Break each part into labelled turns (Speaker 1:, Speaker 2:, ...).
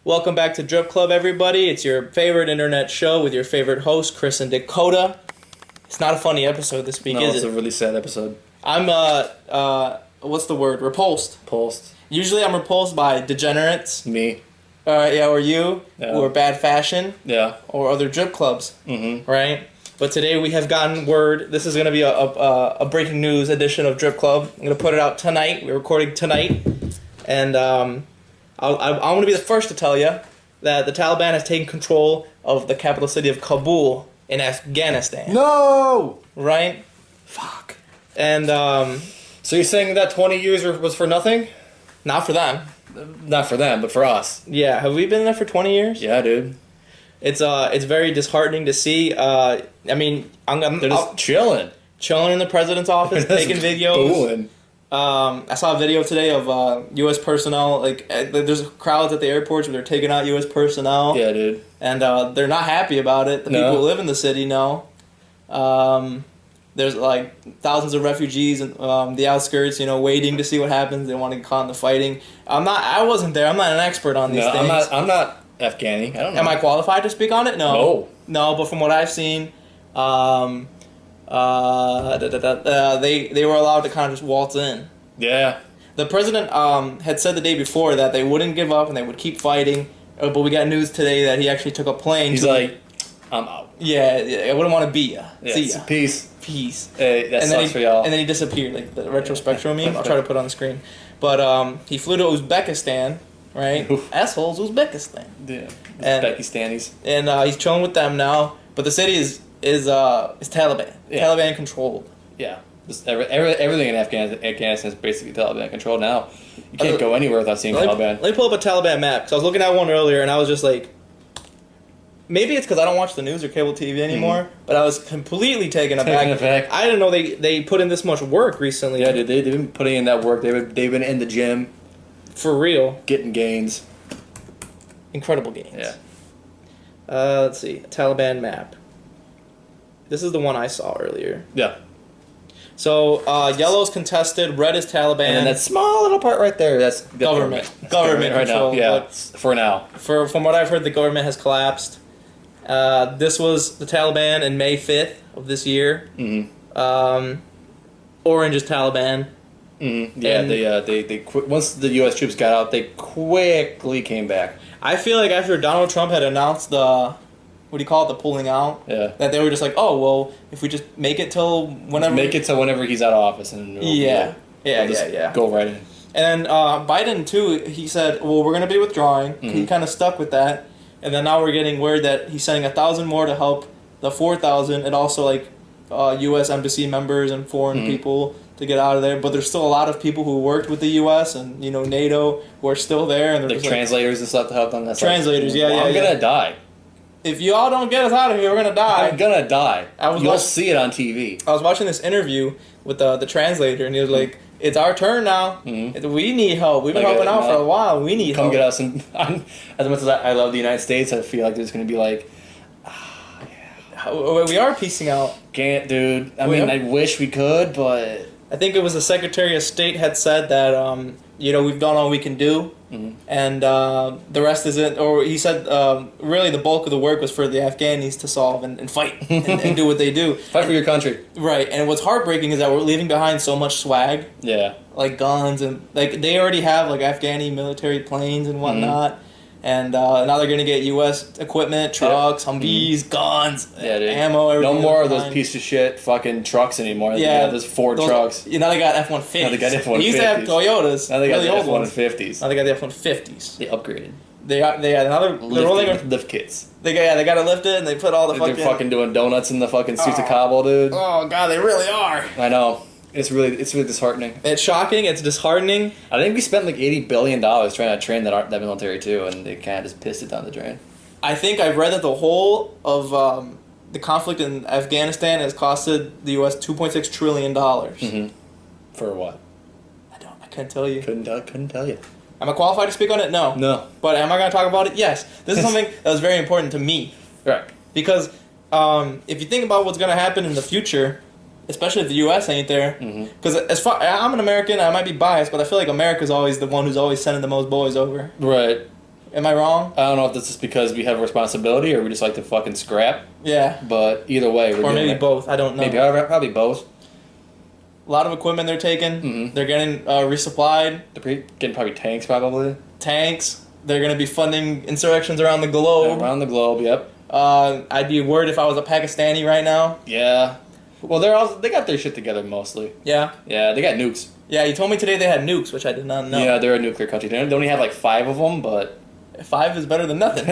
Speaker 1: Welcome back to Drip Club, everybody. It's your favorite internet show with your favorite hosts, Chris and Dakota. It's not a funny episode this week, is it?
Speaker 2: No, it's a really sad episode.
Speaker 1: I'm, what's the word? Repulsed.
Speaker 2: Repulsed.
Speaker 1: Usually I'm repulsed by degenerates.
Speaker 2: Me.
Speaker 1: Or you,
Speaker 2: Yeah.
Speaker 1: who are bad fashion.
Speaker 2: Yeah.
Speaker 1: Or other Drip Clubs.
Speaker 2: Mm-hmm.
Speaker 1: Right? But today we have gotten word. This is going to be a breaking news edition of Drip Club. I'm going to put it out tonight. We're recording tonight. And I'm going to be the first to tell you that the Taliban has taken control of the capital city of Kabul in Afghanistan.
Speaker 2: No!
Speaker 1: Right?
Speaker 2: Fuck.
Speaker 1: And,
Speaker 2: So you're saying that 20 years was for nothing?
Speaker 1: not for them.
Speaker 2: Not for them, but for us.
Speaker 1: Yeah, have we been there for 20 years?
Speaker 2: Yeah, dude.
Speaker 1: It's very disheartening to see. I mean,
Speaker 2: They're just chilling.
Speaker 1: chilling in the president's office, taking videos.
Speaker 2: Booing.
Speaker 1: I saw a video today of U.S. personnel. There's crowds at the airports where they're taking out U.S. personnel.
Speaker 2: Yeah, dude.
Speaker 1: And they're not happy about it. The people who live in the city know. There's like thousands of refugees in the outskirts, waiting to see what happens. They want to get caught in the fighting. I wasn't there. I'm not an expert on these things.
Speaker 2: I'm not Afghani. I don't know.
Speaker 1: Am I qualified to speak on it? No. No, but from what I've seen, they were allowed to kind of just waltz in.
Speaker 2: Yeah.
Speaker 1: The president had said the day before that they wouldn't give up and they would keep fighting. But we got news today that he actually took a plane.
Speaker 2: He's like, I'm out.
Speaker 1: Yeah, I wouldn't want to be ya.
Speaker 2: Yeah,
Speaker 1: See ya.
Speaker 2: Peace.
Speaker 1: Hey,
Speaker 2: that sucks for y'all.
Speaker 1: And then he disappeared, like the retrospectral meme. I'll try to put it on the screen. But he flew to Uzbekistan, right?
Speaker 2: Oof.
Speaker 1: Assholes, Uzbekistan.
Speaker 2: Yeah.
Speaker 1: And-
Speaker 2: Uzbekistanis.
Speaker 1: And he's chilling with them now. But the city is Taliban.
Speaker 2: Yeah.
Speaker 1: Taliban controlled.
Speaker 2: Yeah. Everything in Afghanistan is basically Taliban controlled now. You can't go anywhere without seeing Taliban.
Speaker 1: Let me pull up a Taliban map, because I was looking at one earlier, and I was just like, maybe it's because I don't watch the news or cable TV anymore, but I was completely taken aback. I didn't know they put in this much work recently.
Speaker 2: Yeah, dude, they've been putting in that work. They've been in the gym.
Speaker 1: For real.
Speaker 2: Getting gains.
Speaker 1: Incredible gains.
Speaker 2: Yeah.
Speaker 1: Let's see. Taliban map. This is the one I saw earlier.
Speaker 2: Yeah.
Speaker 1: So, yellow's contested, red is Taliban.
Speaker 2: And then that small little part right there, that's
Speaker 1: government.
Speaker 2: That's
Speaker 1: Government
Speaker 2: right now.
Speaker 1: control.
Speaker 2: Yeah, for now.
Speaker 1: From what I've heard, the government has collapsed. This was the Taliban in May 5th of this year. Mm-hmm. Orange is Taliban.
Speaker 2: Mm-hmm. Yeah, they once the U.S. troops got out, they quickly came back.
Speaker 1: I feel like after Donald Trump had announced the pulling out, that they were just like, oh, well, if we just make it till whenever
Speaker 2: he's out of office, and
Speaker 1: we'll
Speaker 2: go right in.
Speaker 1: And then Biden too, he said, well, we're going to be withdrawing. Mm-hmm. He kind of stuck with that, and then now we're getting word that he's sending 1,000 more to help the 4,000, and also like U.S. embassy members and foreign people to get out of there. But there's still a lot of people who worked with the U.S. and NATO who are still there, and they're
Speaker 2: like translators and stuff to help them. That's
Speaker 1: translators,
Speaker 2: I'm gonna die.
Speaker 1: If y'all don't get us out of here, we're gonna die.
Speaker 2: I'm gonna die. You'll see it on TV.
Speaker 1: I was watching this interview with the translator, and he was like, "It's our turn now. Mm-hmm. We need help. We've been helping out for a while. We need help.
Speaker 2: Come get us." And as much as I love the United States, I feel like there's gonna be like,
Speaker 1: we are piecing out.
Speaker 2: Can't, dude. I mean, I wish we could, but
Speaker 1: I think it was the Secretary of State had said that we've done all we can do, and the rest isn't. Or he said really the bulk of the work was for the Afghanis to solve and fight and do what they do.
Speaker 2: Fight for your country.
Speaker 1: Right, and what's heartbreaking is that we're leaving behind so much swag.
Speaker 2: Yeah. Like
Speaker 1: guns and like they already have like Afghani military planes and whatnot. And now they're going to get U.S. equipment, trucks, Humvees, guns, ammo, everything.
Speaker 2: No more of those piece of shit fucking trucks anymore.
Speaker 1: Yeah.
Speaker 2: There's Ford trucks.
Speaker 1: Now they got F-150s.
Speaker 2: Now they got F-150s.
Speaker 1: They used to have Toyotas.
Speaker 2: Now they got the
Speaker 1: F-150s. Now they got the F-150s.
Speaker 2: They upgraded.
Speaker 1: Now they're rolling
Speaker 2: lift kits.
Speaker 1: They got to lift it and they put all the
Speaker 2: They're fucking doing donuts in the fucking streets of Kabul, dude.
Speaker 1: Oh, God, they really are.
Speaker 2: I know. It's really disheartening.
Speaker 1: It's shocking. It's disheartening.
Speaker 2: I think we spent like $80 billion trying to train that military too, and they kind of just pissed it down the drain.
Speaker 1: I think I've read that the whole of the conflict in Afghanistan has costed the U.S. $2.6 trillion.
Speaker 2: Mm-hmm. For what?
Speaker 1: I couldn't tell you.
Speaker 2: Couldn't tell you.
Speaker 1: Am I qualified to speak on it? No.
Speaker 2: No.
Speaker 1: But am I going to talk about it? Yes. This is something that was very important to me.
Speaker 2: Right.
Speaker 1: Because if you think about what's going to happen in the future, especially if the U.S. ain't there. Because I'm an American, I might be biased, but I feel like America's always the one who's always sending the most boys over.
Speaker 2: Right.
Speaker 1: Am I wrong?
Speaker 2: I don't know if this is because we have a responsibility or we just like to fucking scrap.
Speaker 1: Yeah.
Speaker 2: But either way, we're
Speaker 1: or
Speaker 2: doing
Speaker 1: maybe
Speaker 2: it.
Speaker 1: both. I don't know.
Speaker 2: Maybe probably both.
Speaker 1: A lot of equipment they're taking.
Speaker 2: Mm-hmm.
Speaker 1: They're getting resupplied.
Speaker 2: They're getting probably tanks, probably.
Speaker 1: Tanks. They're going to be funding insurrections around the globe.
Speaker 2: Around the globe, yep.
Speaker 1: I'd be worried if I was a Pakistani right now.
Speaker 2: Yeah. Well, they got their shit together mostly.
Speaker 1: Yeah.
Speaker 2: Yeah, they got nukes.
Speaker 1: Yeah, you told me today they had nukes, which I did not know.
Speaker 2: Yeah, they're a nuclear country. They only have like 5 of them, but
Speaker 1: 5 is better than nothing.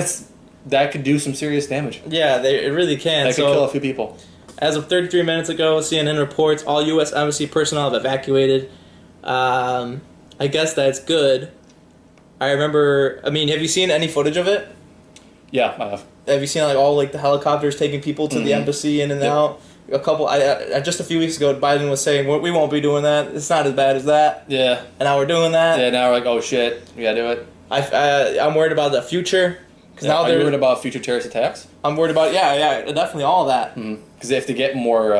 Speaker 2: that could do some serious damage.
Speaker 1: Yeah, it really can.
Speaker 2: That could kill a few people.
Speaker 1: As of 33 minutes ago, CNN reports all U.S. Embassy personnel have evacuated. I guess that's good. I remember. I mean, have you seen any footage of it?
Speaker 2: Yeah, I have.
Speaker 1: Have you seen like all like the helicopters taking people to the embassy in and out? A couple. Just a few weeks ago, Biden was saying we won't be doing that. It's not as bad as that.
Speaker 2: Yeah.
Speaker 1: And now we're doing that.
Speaker 2: Yeah. Now we're like, oh shit, we gotta do it.
Speaker 1: I'm worried about the future. Because now
Speaker 2: are you worried about future terrorist attacks?
Speaker 1: I'm worried about definitely all of that.
Speaker 2: Because if they get more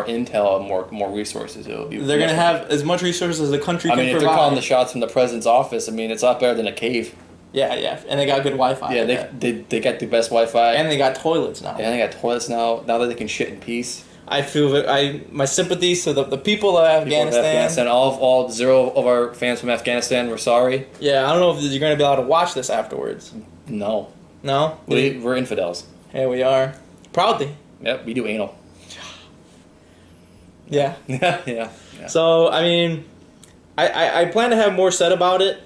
Speaker 2: intel, more resources, it'll be.
Speaker 1: They're gonna have as much resources as the country can provide.
Speaker 2: If they're calling the shots from the president's office, I mean, it's a lot better than a cave.
Speaker 1: Yeah, and they got good Wi-Fi.
Speaker 2: Yeah, they got the best Wi-Fi.
Speaker 1: And they got toilets now.
Speaker 2: Yeah, they got toilets now. Now that they can shit in peace.
Speaker 1: I feel my sympathies to the people of Afghanistan.
Speaker 2: All 0 of our fans from Afghanistan, we're sorry.
Speaker 1: Yeah, I don't know if you're gonna be able to watch this afterwards.
Speaker 2: No.
Speaker 1: No?
Speaker 2: We're infidels.
Speaker 1: Here we are. Proudly.
Speaker 2: Yep, we do anal.
Speaker 1: Yeah.
Speaker 2: Yeah.
Speaker 1: So, I mean, I plan to have more said about it.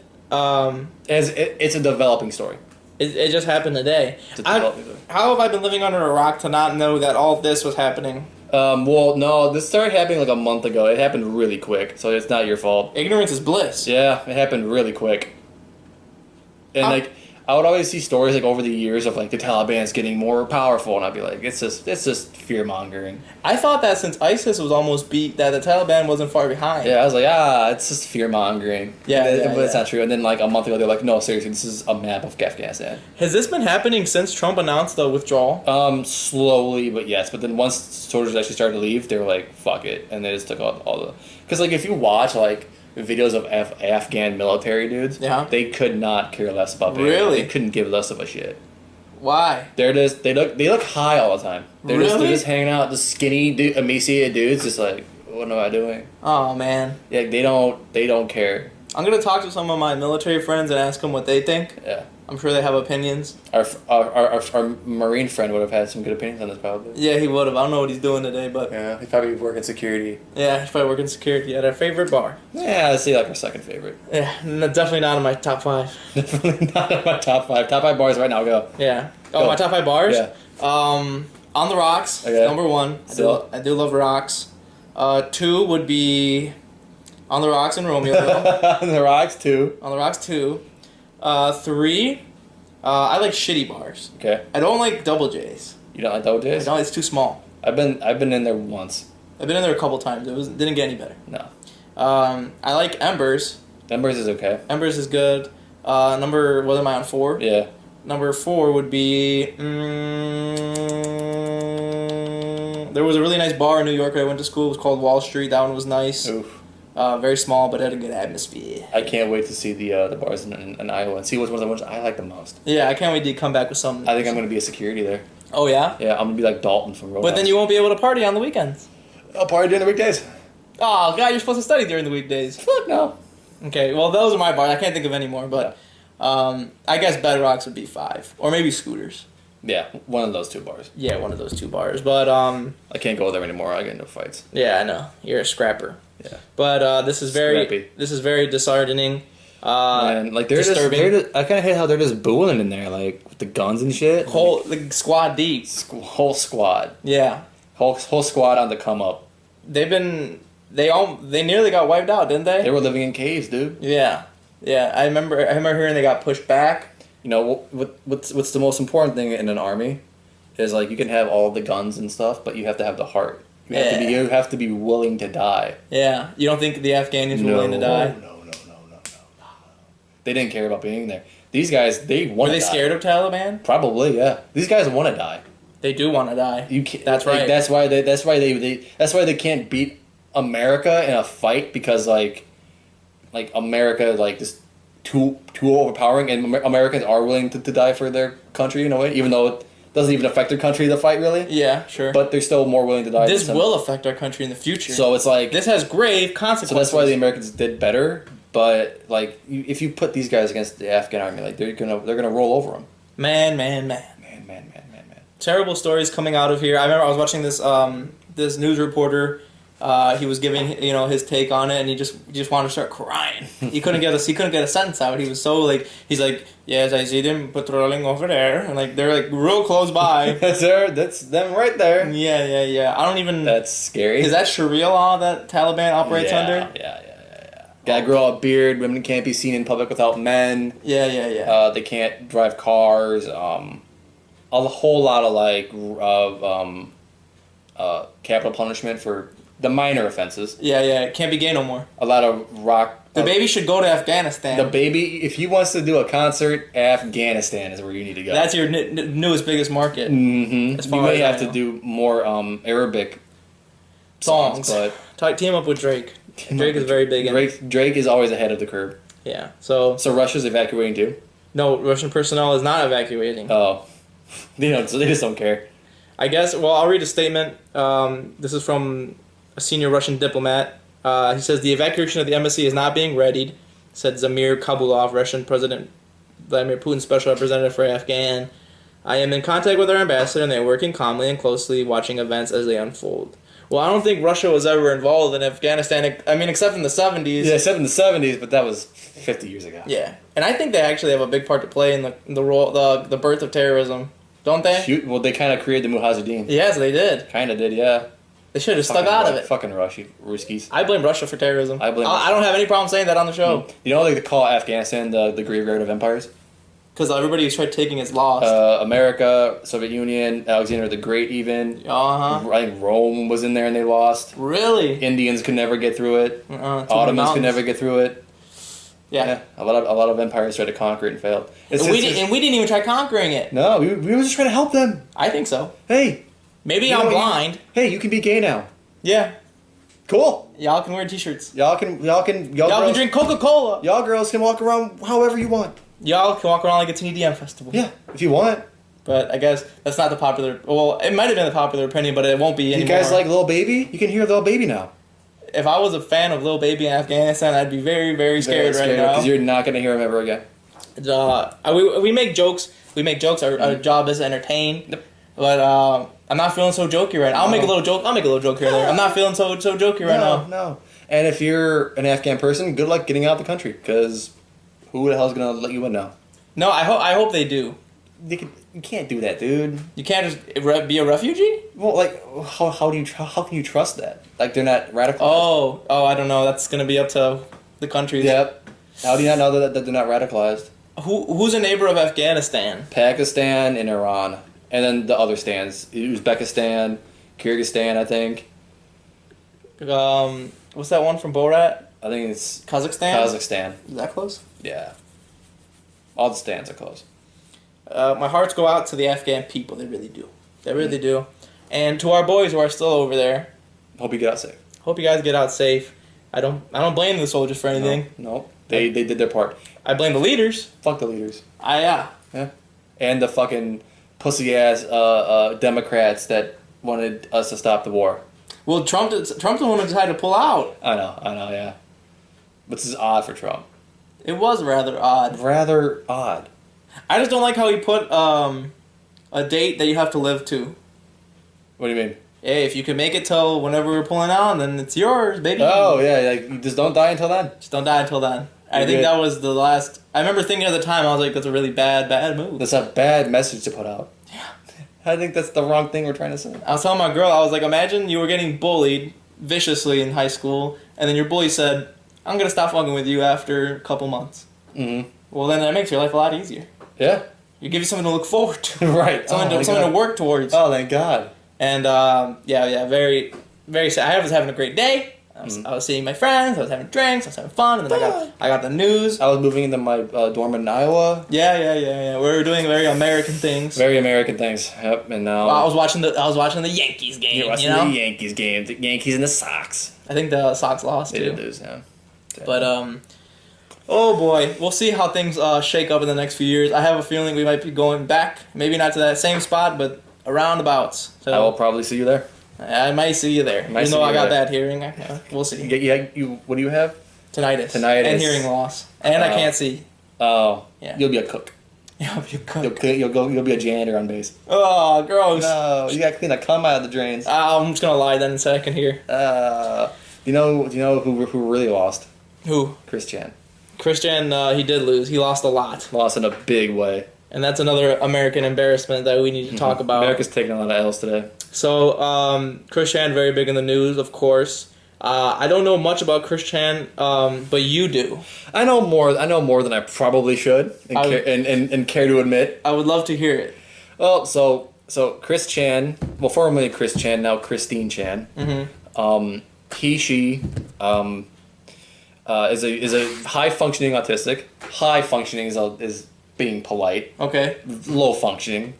Speaker 2: It's a developing story.
Speaker 1: It just happened today. How have I been living under a rock to not know that all this was happening?
Speaker 2: Well, no, this started happening like a month ago. It happened really quick, so it's not your fault.
Speaker 1: Ignorance is bliss.
Speaker 2: Yeah, it happened really quick. And I would always see stories like over the years of like the Taliban's getting more powerful, and I'd be like, it's just fear mongering.
Speaker 1: I thought that since ISIS was almost beat, that the Taliban wasn't far behind.
Speaker 2: Yeah, I was like, it's just fear mongering.
Speaker 1: Yeah,
Speaker 2: but it's not true. And then like a month ago, they're like, no, seriously, this is a map of Afghanistan.
Speaker 1: Has this been happening since Trump announced the withdrawal?
Speaker 2: Slowly, but yes. But then once soldiers actually started to leave, they were like, fuck it, and they just took out all the. Because like if you watch like videos of Afghan military dudes, they could not care less about being.
Speaker 1: Really?
Speaker 2: They couldn't give less of a shit.
Speaker 1: Why?
Speaker 2: They look high all the time. They're just hanging out, the skinny, emaciated dudes, just like, what am I doing?
Speaker 1: Oh man.
Speaker 2: Yeah, they don't care.
Speaker 1: I'm gonna talk to some of my military friends and ask them what they think.
Speaker 2: Yeah.
Speaker 1: I'm sure they have opinions.
Speaker 2: Our Marine friend would have had some good opinions on this, probably.
Speaker 1: Yeah, he would have. I don't know what he's doing today, but...
Speaker 2: Yeah, he's probably working security.
Speaker 1: Yeah, he's probably working security at our favorite bar.
Speaker 2: Yeah, I'd say like our second favorite.
Speaker 1: Yeah, definitely not in my top 5.
Speaker 2: Definitely not in my top 5. Top 5 bars right now, go.
Speaker 1: Yeah. Oh, go. My top 5 bars?
Speaker 2: Yeah.
Speaker 1: On the Rocks,
Speaker 2: okay.
Speaker 1: number 1. I do love rocks. 2 would be On the Rocks in Romeoville.
Speaker 2: On the Rocks 2.
Speaker 1: On the Rocks 2. 3... I like shitty bars.
Speaker 2: Okay.
Speaker 1: I don't like double J's.
Speaker 2: You don't like double J's?
Speaker 1: No, it's too small.
Speaker 2: I've been in there once.
Speaker 1: I've been in there a couple times. Didn't get any better.
Speaker 2: No.
Speaker 1: I like Embers.
Speaker 2: Embers is okay.
Speaker 1: Embers is good. What am I on 4?
Speaker 2: Yeah.
Speaker 1: Number 4 would be... there was a really nice bar in New York where I went to school. It was called Wall Street. That one was nice.
Speaker 2: Oof.
Speaker 1: Very small, but it had a good atmosphere.
Speaker 2: I can't wait to see the bars in Iowa and see which ones I like the most.
Speaker 1: Yeah, I can't wait to come back with something.
Speaker 2: I think I'm going to be a security there.
Speaker 1: Oh, yeah?
Speaker 2: Yeah, I'm going to be like Dalton from Roadhouse.
Speaker 1: But then you won't be able to party on the weekends.
Speaker 2: I'll party during the weekdays.
Speaker 1: Oh, God, you're supposed to study during the weekdays.
Speaker 2: Fuck no.
Speaker 1: Okay, well, those are my bars. I can't think of any more, but I guess Bedrocks would be 5. Or maybe Scooters.
Speaker 2: Yeah, one of those 2 bars.
Speaker 1: Yeah, one of those 2 bars. But,
Speaker 2: I can't go there anymore. I get into fights.
Speaker 1: Yeah, I know. You're a scrapper.
Speaker 2: Yeah.
Speaker 1: But this is very disheartening.
Speaker 2: Man, like disturbing. I kind of hate how they're just booing in there, like with the guns and shit.
Speaker 1: The squad deep.
Speaker 2: Whole squad.
Speaker 1: Yeah.
Speaker 2: Whole squad on the come up.
Speaker 1: They nearly got wiped out, didn't they?
Speaker 2: They were living in caves, dude.
Speaker 1: Yeah. Yeah. I remember hearing they got pushed back.
Speaker 2: You know what's the most important thing in an army is like you can have all the guns and stuff, but you have to have the heart. You have to be willing to die.
Speaker 1: Yeah. You don't think the Afghans were willing to die?
Speaker 2: No. They didn't care about being there. These guys, they want to die.
Speaker 1: Were they scared of Taliban?
Speaker 2: Probably, yeah. These guys want to die.
Speaker 1: They do want to die.
Speaker 2: You can't,
Speaker 1: that's right.
Speaker 2: That's why they can't beat America in a fight because like America like just too overpowering, and Americans are willing to die for their country in a way, even though it doesn't even affect their country to fight really.
Speaker 1: Yeah, sure.
Speaker 2: But they're still more willing to die.
Speaker 1: This will affect our country in the future.
Speaker 2: So it's like
Speaker 1: this has grave consequences.
Speaker 2: So that's why the Americans did better. But like, if you put these guys against the Afghan army, like they're gonna roll over them.
Speaker 1: Man. Terrible stories coming out of here. I remember I was watching this this news reporter. He was giving his take on it, and he just wanted to start crying. He couldn't get a sentence out. He was so like he's like, yes, I see them patrolling over there, and like they're like real close by.
Speaker 2: That's them right there.
Speaker 1: Yeah. I don't even.
Speaker 2: That's scary.
Speaker 1: Is that Sharia law that Taliban operates under?
Speaker 2: Yeah. Gotta grow a beard. Women can't be seen in public without men.
Speaker 1: Yeah.
Speaker 2: They can't drive cars. A whole lot of capital punishment for the minor offenses.
Speaker 1: Yeah. Can't be gay no more.
Speaker 2: A lot of rock.
Speaker 1: The baby should go to Afghanistan.
Speaker 2: The baby, if he wants to do a concert, Afghanistan is where you need to go.
Speaker 1: That's your newest, biggest market.
Speaker 2: Mm-hmm. You may have to do more Arabic songs, but
Speaker 1: team up with Drake. Drake is very big.
Speaker 2: Drake is always ahead of the curve.
Speaker 1: Yeah. So
Speaker 2: Russia's evacuating too?
Speaker 1: No, Russian personnel is not evacuating.
Speaker 2: Oh. So they just don't care.
Speaker 1: I guess. Well, I'll read a statement. This is from a senior Russian diplomat. He says the evacuation of the embassy is not being readied, said Zamir Kabulov, Russian President Vladimir Putin's special representative for Afghan. I am in contact with our ambassador, and they are working calmly and closely, watching events as they unfold. Well, I don't think Russia was ever involved in Afghanistan. I mean, except in the 70s.
Speaker 2: Yeah, except in the 70s, but that was 50 years ago.
Speaker 1: Yeah, and I think they actually have a big part to play in the birth of terrorism, don't they?
Speaker 2: Well, they kind of created the Mujahideen.
Speaker 1: Yes, they did.
Speaker 2: Kind of did, yeah.
Speaker 1: They should have stuck out of it.
Speaker 2: Fucking Ruskies.
Speaker 1: I blame Russia for terrorism.
Speaker 2: I
Speaker 1: don't have any problem saying that on the show.
Speaker 2: You know they call Afghanistan the graveyard of empires?
Speaker 1: Because everybody who's tried taking it's lost.
Speaker 2: America, Soviet Union, Alexander the Great even.
Speaker 1: Uh-huh.
Speaker 2: I think Rome was in there and they lost.
Speaker 1: Really?
Speaker 2: Indians could never get through it. Ottomans could never get through it.
Speaker 1: Yeah.
Speaker 2: A lot of empires tried to conquer it and failed.
Speaker 1: We didn't even try conquering it.
Speaker 2: No, we were just trying to help them.
Speaker 1: I think so.
Speaker 2: Hey.
Speaker 1: Maybe I'm blind.
Speaker 2: Hey, you can be gay now.
Speaker 1: Yeah.
Speaker 2: Cool.
Speaker 1: Y'all can wear t-shirts.
Speaker 2: Y'all can
Speaker 1: drink Coca-Cola.
Speaker 2: Y'all girls can walk around however you want.
Speaker 1: Y'all can walk around like it's an EDM festival.
Speaker 2: Yeah, if you want.
Speaker 1: But I guess that's not the popular... Well, it might have been the popular opinion, but it won't be anymore.
Speaker 2: You guys like Lil Baby? You can hear Lil Baby now.
Speaker 1: If I was a fan of Lil Baby in Afghanistan, I'd be very, very scared right now.
Speaker 2: Because you're not going to hear him ever again.
Speaker 1: We make jokes. Our job is to entertain.
Speaker 2: Yep.
Speaker 1: But I'm not feeling so jokey right now. I'll make a little joke here and there. I'm not feeling so jokey right now.
Speaker 2: No. And if you're an Afghan person, good luck getting out of the country. Because who the hell's going to let you in now?
Speaker 1: No, I hope they do.
Speaker 2: You can't do that, dude.
Speaker 1: You can't just be a refugee?
Speaker 2: Well, like, how can you trust that? Like, they're not radicalized.
Speaker 1: Oh, I don't know. That's gonna be up to the countries.
Speaker 2: Yep. How do you not know that they're not radicalized?
Speaker 1: Who's a neighbor of Afghanistan?
Speaker 2: Pakistan and Iran, and then the other stands: Uzbekistan, Kyrgyzstan, I think.
Speaker 1: What's that one from Borat?
Speaker 2: I think it's
Speaker 1: Kazakhstan. Is that close?
Speaker 2: Yeah. All the stands are close.
Speaker 1: My hearts go out to the Afghan people. They really do. They really do. And to our boys who are still over there.
Speaker 2: Hope you get out safe.
Speaker 1: Hope you guys get out safe. I don't blame the soldiers for anything.
Speaker 2: No. They did their part.
Speaker 1: I blame the leaders.
Speaker 2: Fuck the leaders.
Speaker 1: Yeah.
Speaker 2: And the fucking pussy ass Democrats that wanted us to stop the war.
Speaker 1: Well, Trump's the one who decided to pull out.
Speaker 2: I know, yeah. But this is odd for Trump.
Speaker 1: It was rather odd.
Speaker 2: Rather odd.
Speaker 1: I just don't like how he put a date that you have to live to.
Speaker 2: What do you mean?
Speaker 1: Hey, if you can make it till whenever we're pulling out, then it's yours, baby.
Speaker 2: Oh, yeah, like, just don't die until then.
Speaker 1: Just don't die until then. I think that was the last... I remember thinking at the time, I was like, that's a really bad move.
Speaker 2: That's a bad message to put out.
Speaker 1: Yeah.
Speaker 2: I think that's the wrong thing we're trying to say.
Speaker 1: I was telling my girl, I was like, imagine you were getting bullied viciously in high school, and then your bully said, I'm going to stop fucking with you after a couple months. Mm-hmm. Well, then that makes your life a lot easier.
Speaker 2: Yeah.
Speaker 1: You give you something to look forward to.
Speaker 2: Right.
Speaker 1: Something to work towards.
Speaker 2: Oh, thank God.
Speaker 1: And, very, very sad. I was having a great day. I was seeing my friends. I was having drinks. I was having fun. And then I got the news.
Speaker 2: I was moving into my dorm in Iowa.
Speaker 1: Yeah. We were doing very American things.
Speaker 2: Very American things. Yep. And now
Speaker 1: I was watching the Yankees game.
Speaker 2: You're watching the Yankees game. The Yankees and the Sox.
Speaker 1: I think the Sox lost
Speaker 2: They
Speaker 1: too.
Speaker 2: did lose. Yeah.
Speaker 1: But Oh boy, we'll see how things shake up in the next few years. I have a feeling we might be going back, maybe not to that same spot, but around abouts. So
Speaker 2: I will probably see you there.
Speaker 1: I might see you there. Even though I got that hearing, we'll see.
Speaker 2: What do you have?
Speaker 1: Tinnitus.
Speaker 2: And
Speaker 1: hearing loss. And I can't see.
Speaker 2: Oh.
Speaker 1: Yeah.
Speaker 2: You'll be a cook.
Speaker 1: You'll be a cook.
Speaker 2: You'll be a janitor on base.
Speaker 1: Oh, gross.
Speaker 2: No, you gotta clean the cum out of the drains.
Speaker 1: I'm just gonna lie then and say I can hear.
Speaker 2: Do you know who really lost?
Speaker 1: Who?
Speaker 2: Christian.
Speaker 1: Christian, he did lose. He lost a lot.
Speaker 2: Lost in a big way.
Speaker 1: And that's another American embarrassment that we need to talk about.
Speaker 2: America's taking a lot of L's today.
Speaker 1: So, Christian, very big in the news, of course. I don't know much about Christian, but you do.
Speaker 2: I know more than I probably should and care to admit.
Speaker 1: I would love to hear it.
Speaker 2: Well, so Chris Chan, well, formerly Chris Chan, now Christine Chan. Mm-hmm. She is a high functioning autistic. High functioning is being polite.
Speaker 1: Okay.
Speaker 2: Low functioning.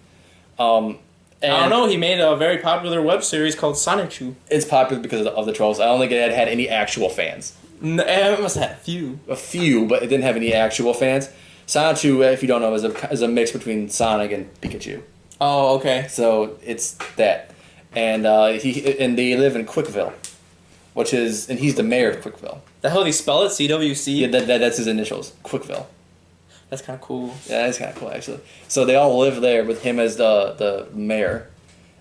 Speaker 1: I don't know. He made a very popular web series called anyhoo.
Speaker 2: It's popular because of the trolls. I don't think it had any actual fans.
Speaker 1: No, it must have had a few.
Speaker 2: A few, but it didn't have any actual fans. anyhoo, if you don't know, is a mix between Sonic and Pikachu.
Speaker 1: Oh, okay.
Speaker 2: So it's that, and they live in Quickville, and he's the mayor of Quickville.
Speaker 1: The hell did he spell it? CWC?
Speaker 2: Yeah, that's his initials. Quickville.
Speaker 1: That's kind of cool.
Speaker 2: Yeah, that's kind of cool actually. So they all live there with him as the mayor,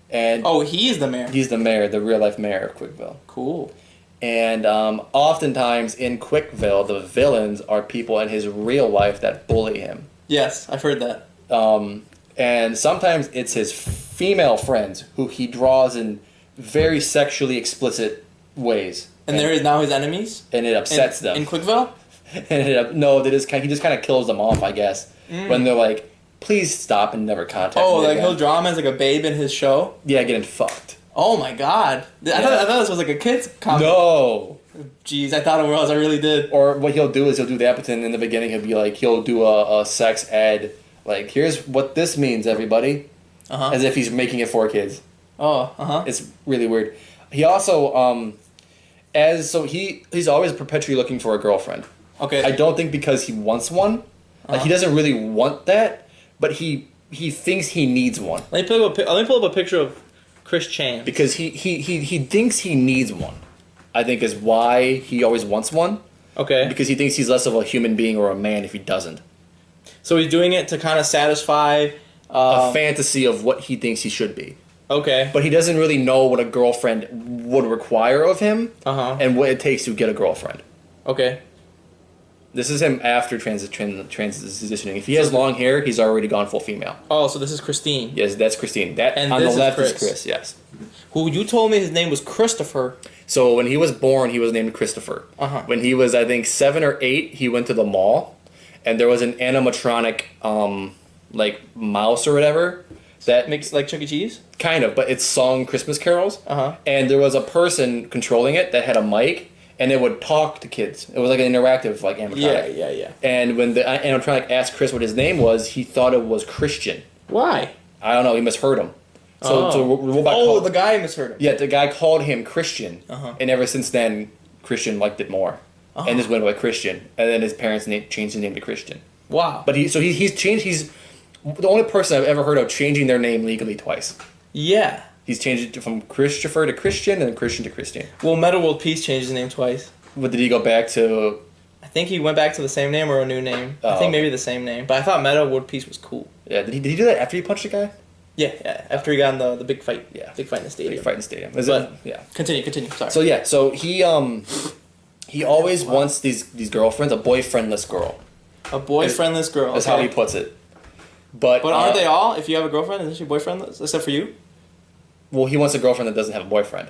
Speaker 2: and
Speaker 1: he's the mayor.
Speaker 2: He's the mayor, the real life mayor of Quickville.
Speaker 1: Cool.
Speaker 2: And oftentimes in Quickville, the villains are people in his real life that bully him. Yes,
Speaker 1: I've heard that.
Speaker 2: And sometimes it's his female friends who he draws in very sexually explicit ways.
Speaker 1: And they're now his enemies?
Speaker 2: And it upsets them.
Speaker 1: In Quickville?
Speaker 2: And he just kind of kills them off, I guess. When they're like, please stop and never contact me again.
Speaker 1: He'll draw him as like a babe in his show?
Speaker 2: Yeah, getting fucked.
Speaker 1: Oh my god. I thought this was like a kid's comic.
Speaker 2: No.
Speaker 1: Jeez, I thought it was. I really did.
Speaker 2: Or what he'll do is he'll do that, but then in the beginning he'll do a sex ed. Like, here's what this means, everybody. Uh-huh. As if he's making it for kids.
Speaker 1: Oh, uh-huh.
Speaker 2: It's really weird. He also, he's always perpetually looking for a girlfriend.
Speaker 1: Okay.
Speaker 2: I don't think because he wants one. Like, he doesn't really want that, but he thinks he needs one.
Speaker 1: Let me pull up a picture of Chris Chan.
Speaker 2: Because he thinks he needs one, I think is why he always wants one.
Speaker 1: Okay.
Speaker 2: Because he thinks he's less of a human being or a man if he doesn't.
Speaker 1: So he's doing it to kind of satisfy...
Speaker 2: a fantasy of what he thinks he should be.
Speaker 1: Okay.
Speaker 2: But he doesn't really know what a girlfriend would require of him and what it takes to get a girlfriend.
Speaker 1: Okay.
Speaker 2: This is him after transitioning. If he has long hair, he's already gone full female.
Speaker 1: Oh, so this is Christine.
Speaker 2: Yes, that's Christine. That
Speaker 1: and
Speaker 2: on the left
Speaker 1: is
Speaker 2: Chris, yes.
Speaker 1: Who you told me his name was Christopher.
Speaker 2: So when he was born, he was named Christopher. When he was, I think, 7 or 8, he went to the mall, and there was an animatronic, like, mouse or whatever that
Speaker 1: makes like Chuck E. Cheese?
Speaker 2: Kind of, but it sung Christmas carols. And there was a person controlling it that had a mic, and it would talk to kids. It was like an interactive, like, animatronic.
Speaker 1: Yeah.
Speaker 2: And when the animatronic asked Chris what his name was, he thought it was Christian.
Speaker 1: Why?
Speaker 2: I don't know. He misheard him. So
Speaker 1: the guy misheard him.
Speaker 2: Yeah, the guy called him Christian, and ever since then, Christian liked it more, and just went by Christian. And then his parents changed his name to Christian.
Speaker 1: Wow.
Speaker 2: But he's changed. He's the only person I've ever heard of changing their name legally twice.
Speaker 1: Yeah.
Speaker 2: He's changed it from Christopher to Christian and then Christian to Christian.
Speaker 1: Well, Meta World Peace changed his name twice.
Speaker 2: But did he go back to...
Speaker 1: I think he went back to the same name or a new name. I think maybe the same name. But I thought Meta World Peace was cool.
Speaker 2: Yeah, did he do that after he punched the guy?
Speaker 1: Yeah, after he got in the big fight.
Speaker 2: Yeah.
Speaker 1: Big fight in the stadium.
Speaker 2: Big fight in the stadium.
Speaker 1: Yeah. Continue, sorry.
Speaker 2: So yeah, he always wants these girlfriends, a boyfriendless girl.
Speaker 1: A boyfriendless girl.
Speaker 2: That's how he puts it. But
Speaker 1: aren't they all? If you have a girlfriend, isn't she boyfriendless? Except for you?
Speaker 2: Well, he wants a girlfriend that doesn't have a boyfriend.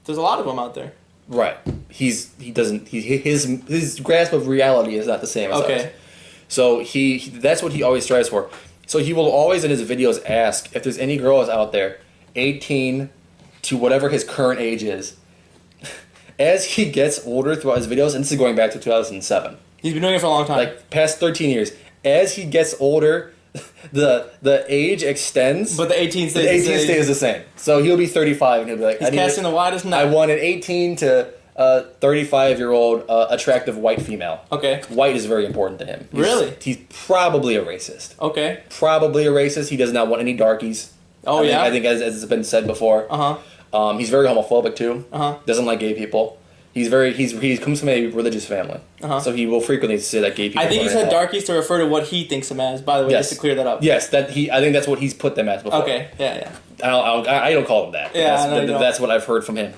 Speaker 1: There's a lot of them out there.
Speaker 2: Right. His grasp of reality is not the same as ours. So that's what he always strives for. So he will always in his videos ask if there's any girls out there 18 to whatever his current age is. As he gets older throughout his videos, and this is going back to 2007.
Speaker 1: He's been doing it for a long time.
Speaker 2: Like past 13 years. As he gets older, the age extends.
Speaker 1: But the 18 stays
Speaker 2: the same. So he'll be 35 and he'll be like,
Speaker 1: he's casting the widest net.
Speaker 2: I want an 18 to 35-year-old attractive white female.
Speaker 1: Okay.
Speaker 2: White is very important to him.
Speaker 1: Really?
Speaker 2: He's probably a racist.
Speaker 1: Okay.
Speaker 2: Probably a racist. He does not want any darkies.
Speaker 1: Oh,
Speaker 2: I think as it's been said before. He's very homophobic too. Doesn't like gay people. He comes from a religious family. So he will frequently say that gay people.
Speaker 1: I think he said darkies to refer to what he thinks them as. By the way, just to clear that up.
Speaker 2: Yes, I think that's what he's put them as before.
Speaker 1: Okay. Yeah.
Speaker 2: I don't call him that.
Speaker 1: Yeah,
Speaker 2: that's what I've heard from him.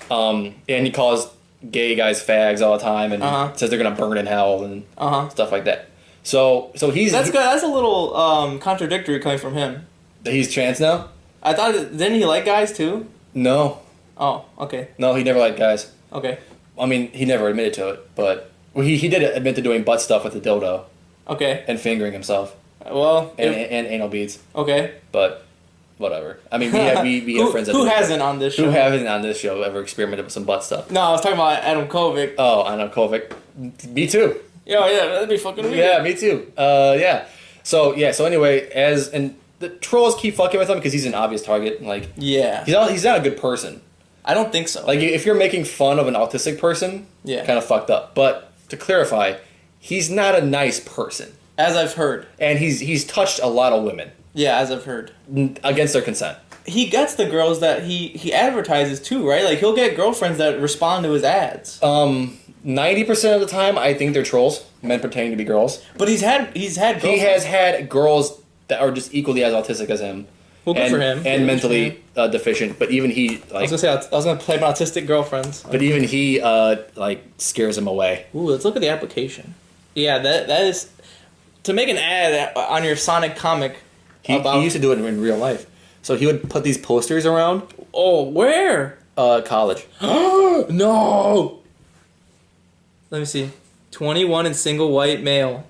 Speaker 2: And he calls gay guys fags all the time, and says they're gonna burn in hell and stuff like that. So he's
Speaker 1: good. That's a little contradictory coming from him.
Speaker 2: He's trans now.
Speaker 1: I thought didn't he like guys too?
Speaker 2: No.
Speaker 1: Oh, okay.
Speaker 2: No, he never liked guys.
Speaker 1: Okay.
Speaker 2: I mean, he never admitted to it, but he did admit to doing butt stuff with the dildo.
Speaker 1: Okay.
Speaker 2: And fingering himself.
Speaker 1: Well.
Speaker 2: And anal beads.
Speaker 1: Okay.
Speaker 2: But whatever. I mean, we have friends that
Speaker 1: who hasn't on this show?
Speaker 2: Who hasn't on this show ever experimented with some butt stuff?
Speaker 1: No, I was talking about Adam Kovic.
Speaker 2: Oh, Adam Kovic. Me too.
Speaker 1: Yeah, that'd be fucking weird.
Speaker 2: Yeah, me too. Yeah. So anyway, and the trolls keep fucking with him because he's an obvious target. Like,
Speaker 1: yeah,
Speaker 2: he's not a good person.
Speaker 1: I don't think so.
Speaker 2: Like, if you're making fun of an autistic person, kind of fucked up. But to clarify, he's not a nice person.
Speaker 1: As I've heard.
Speaker 2: And he's touched a lot of women. Yeah,
Speaker 1: as I've heard.
Speaker 2: Against their consent.
Speaker 1: He gets the girls that he advertises too, right? Like, he'll get girlfriends that respond to his ads.
Speaker 2: 90% of the time, I think they're trolls, men pretending to be girls.
Speaker 1: But he's had girlfriends.
Speaker 2: He has had girls that are just equally as autistic as him.
Speaker 1: Well, good for him.
Speaker 2: And mentally deficient. But even he, like...
Speaker 1: I was gonna play my autistic girlfriends.
Speaker 2: But even he, scares him away.
Speaker 1: Ooh, let's look at the application. Yeah, that is... To make an ad on your Sonic comic
Speaker 2: he used to do it in real life. So he would put these posters around.
Speaker 1: Oh, where?
Speaker 2: College.
Speaker 1: No! Let me see. 21 and single white male.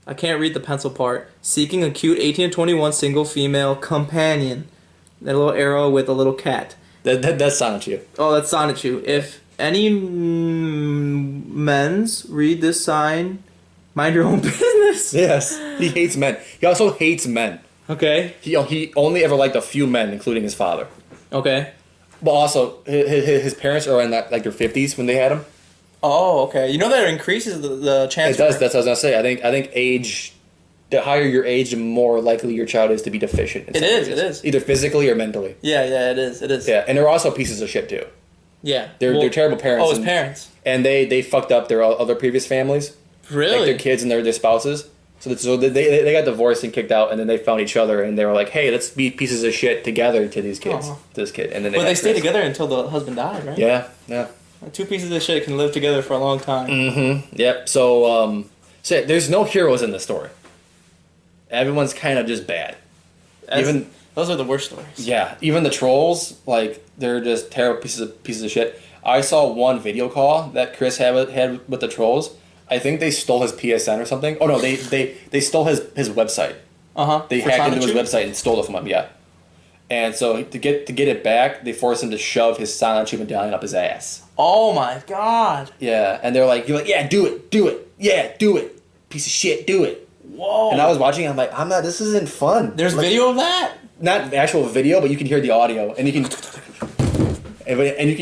Speaker 1: I can't read the pencil part. Seeking a cute 18 to 21 single female companion. That little arrow with a little cat.
Speaker 2: That's Sonichu.
Speaker 1: Oh, that's Sonichu. If any men's read this sign, mind your own business.
Speaker 2: Yes. He hates men. He also hates men.
Speaker 1: Okay.
Speaker 2: He only ever liked a few men, including his father.
Speaker 1: Okay.
Speaker 2: But also, his parents are in their 50s when they had him.
Speaker 1: Oh, okay. You know that increases the chance.
Speaker 2: It does. That's what I was gonna say. I think age, the higher your age, the more likely your child is to be deficient.
Speaker 1: It is.
Speaker 2: Either physically or mentally.
Speaker 1: Yeah, it is.
Speaker 2: Yeah, and they're also pieces of shit too.
Speaker 1: Yeah.
Speaker 2: They're terrible parents.
Speaker 1: Oh, his parents.
Speaker 2: And they fucked up their other previous families.
Speaker 1: Really?
Speaker 2: Like their kids and their spouses. So they got divorced and kicked out, and then they found each other, and they were like, "Hey, let's be pieces of shit together to these kids, to this kid." And then
Speaker 1: they stayed together until the husband died, right?
Speaker 2: Yeah.
Speaker 1: Two pieces of shit can live together for a long time.
Speaker 2: Mm-hmm. Yep. So there's no heroes in the story. Everyone's kind of just bad.
Speaker 1: Those are the worst stories. Yeah.
Speaker 2: Even the trolls, like, they're just terrible pieces of shit. I saw one video call that Chris had with the trolls. I think they stole his PSN or something. Oh no, they stole his website. They hacked into his website and stole it from him. Yeah. And so to get it back, they forced him to shove his Silent Treatment medallion up his ass.
Speaker 1: Oh my god.
Speaker 2: Yeah, and you're like, yeah, do it, yeah, do it, piece of shit, do it.
Speaker 1: Whoa.
Speaker 2: And I was watching, I'm like, this isn't fun.
Speaker 1: There's video of that?
Speaker 2: Not the actual video, but you can hear the audio, and you can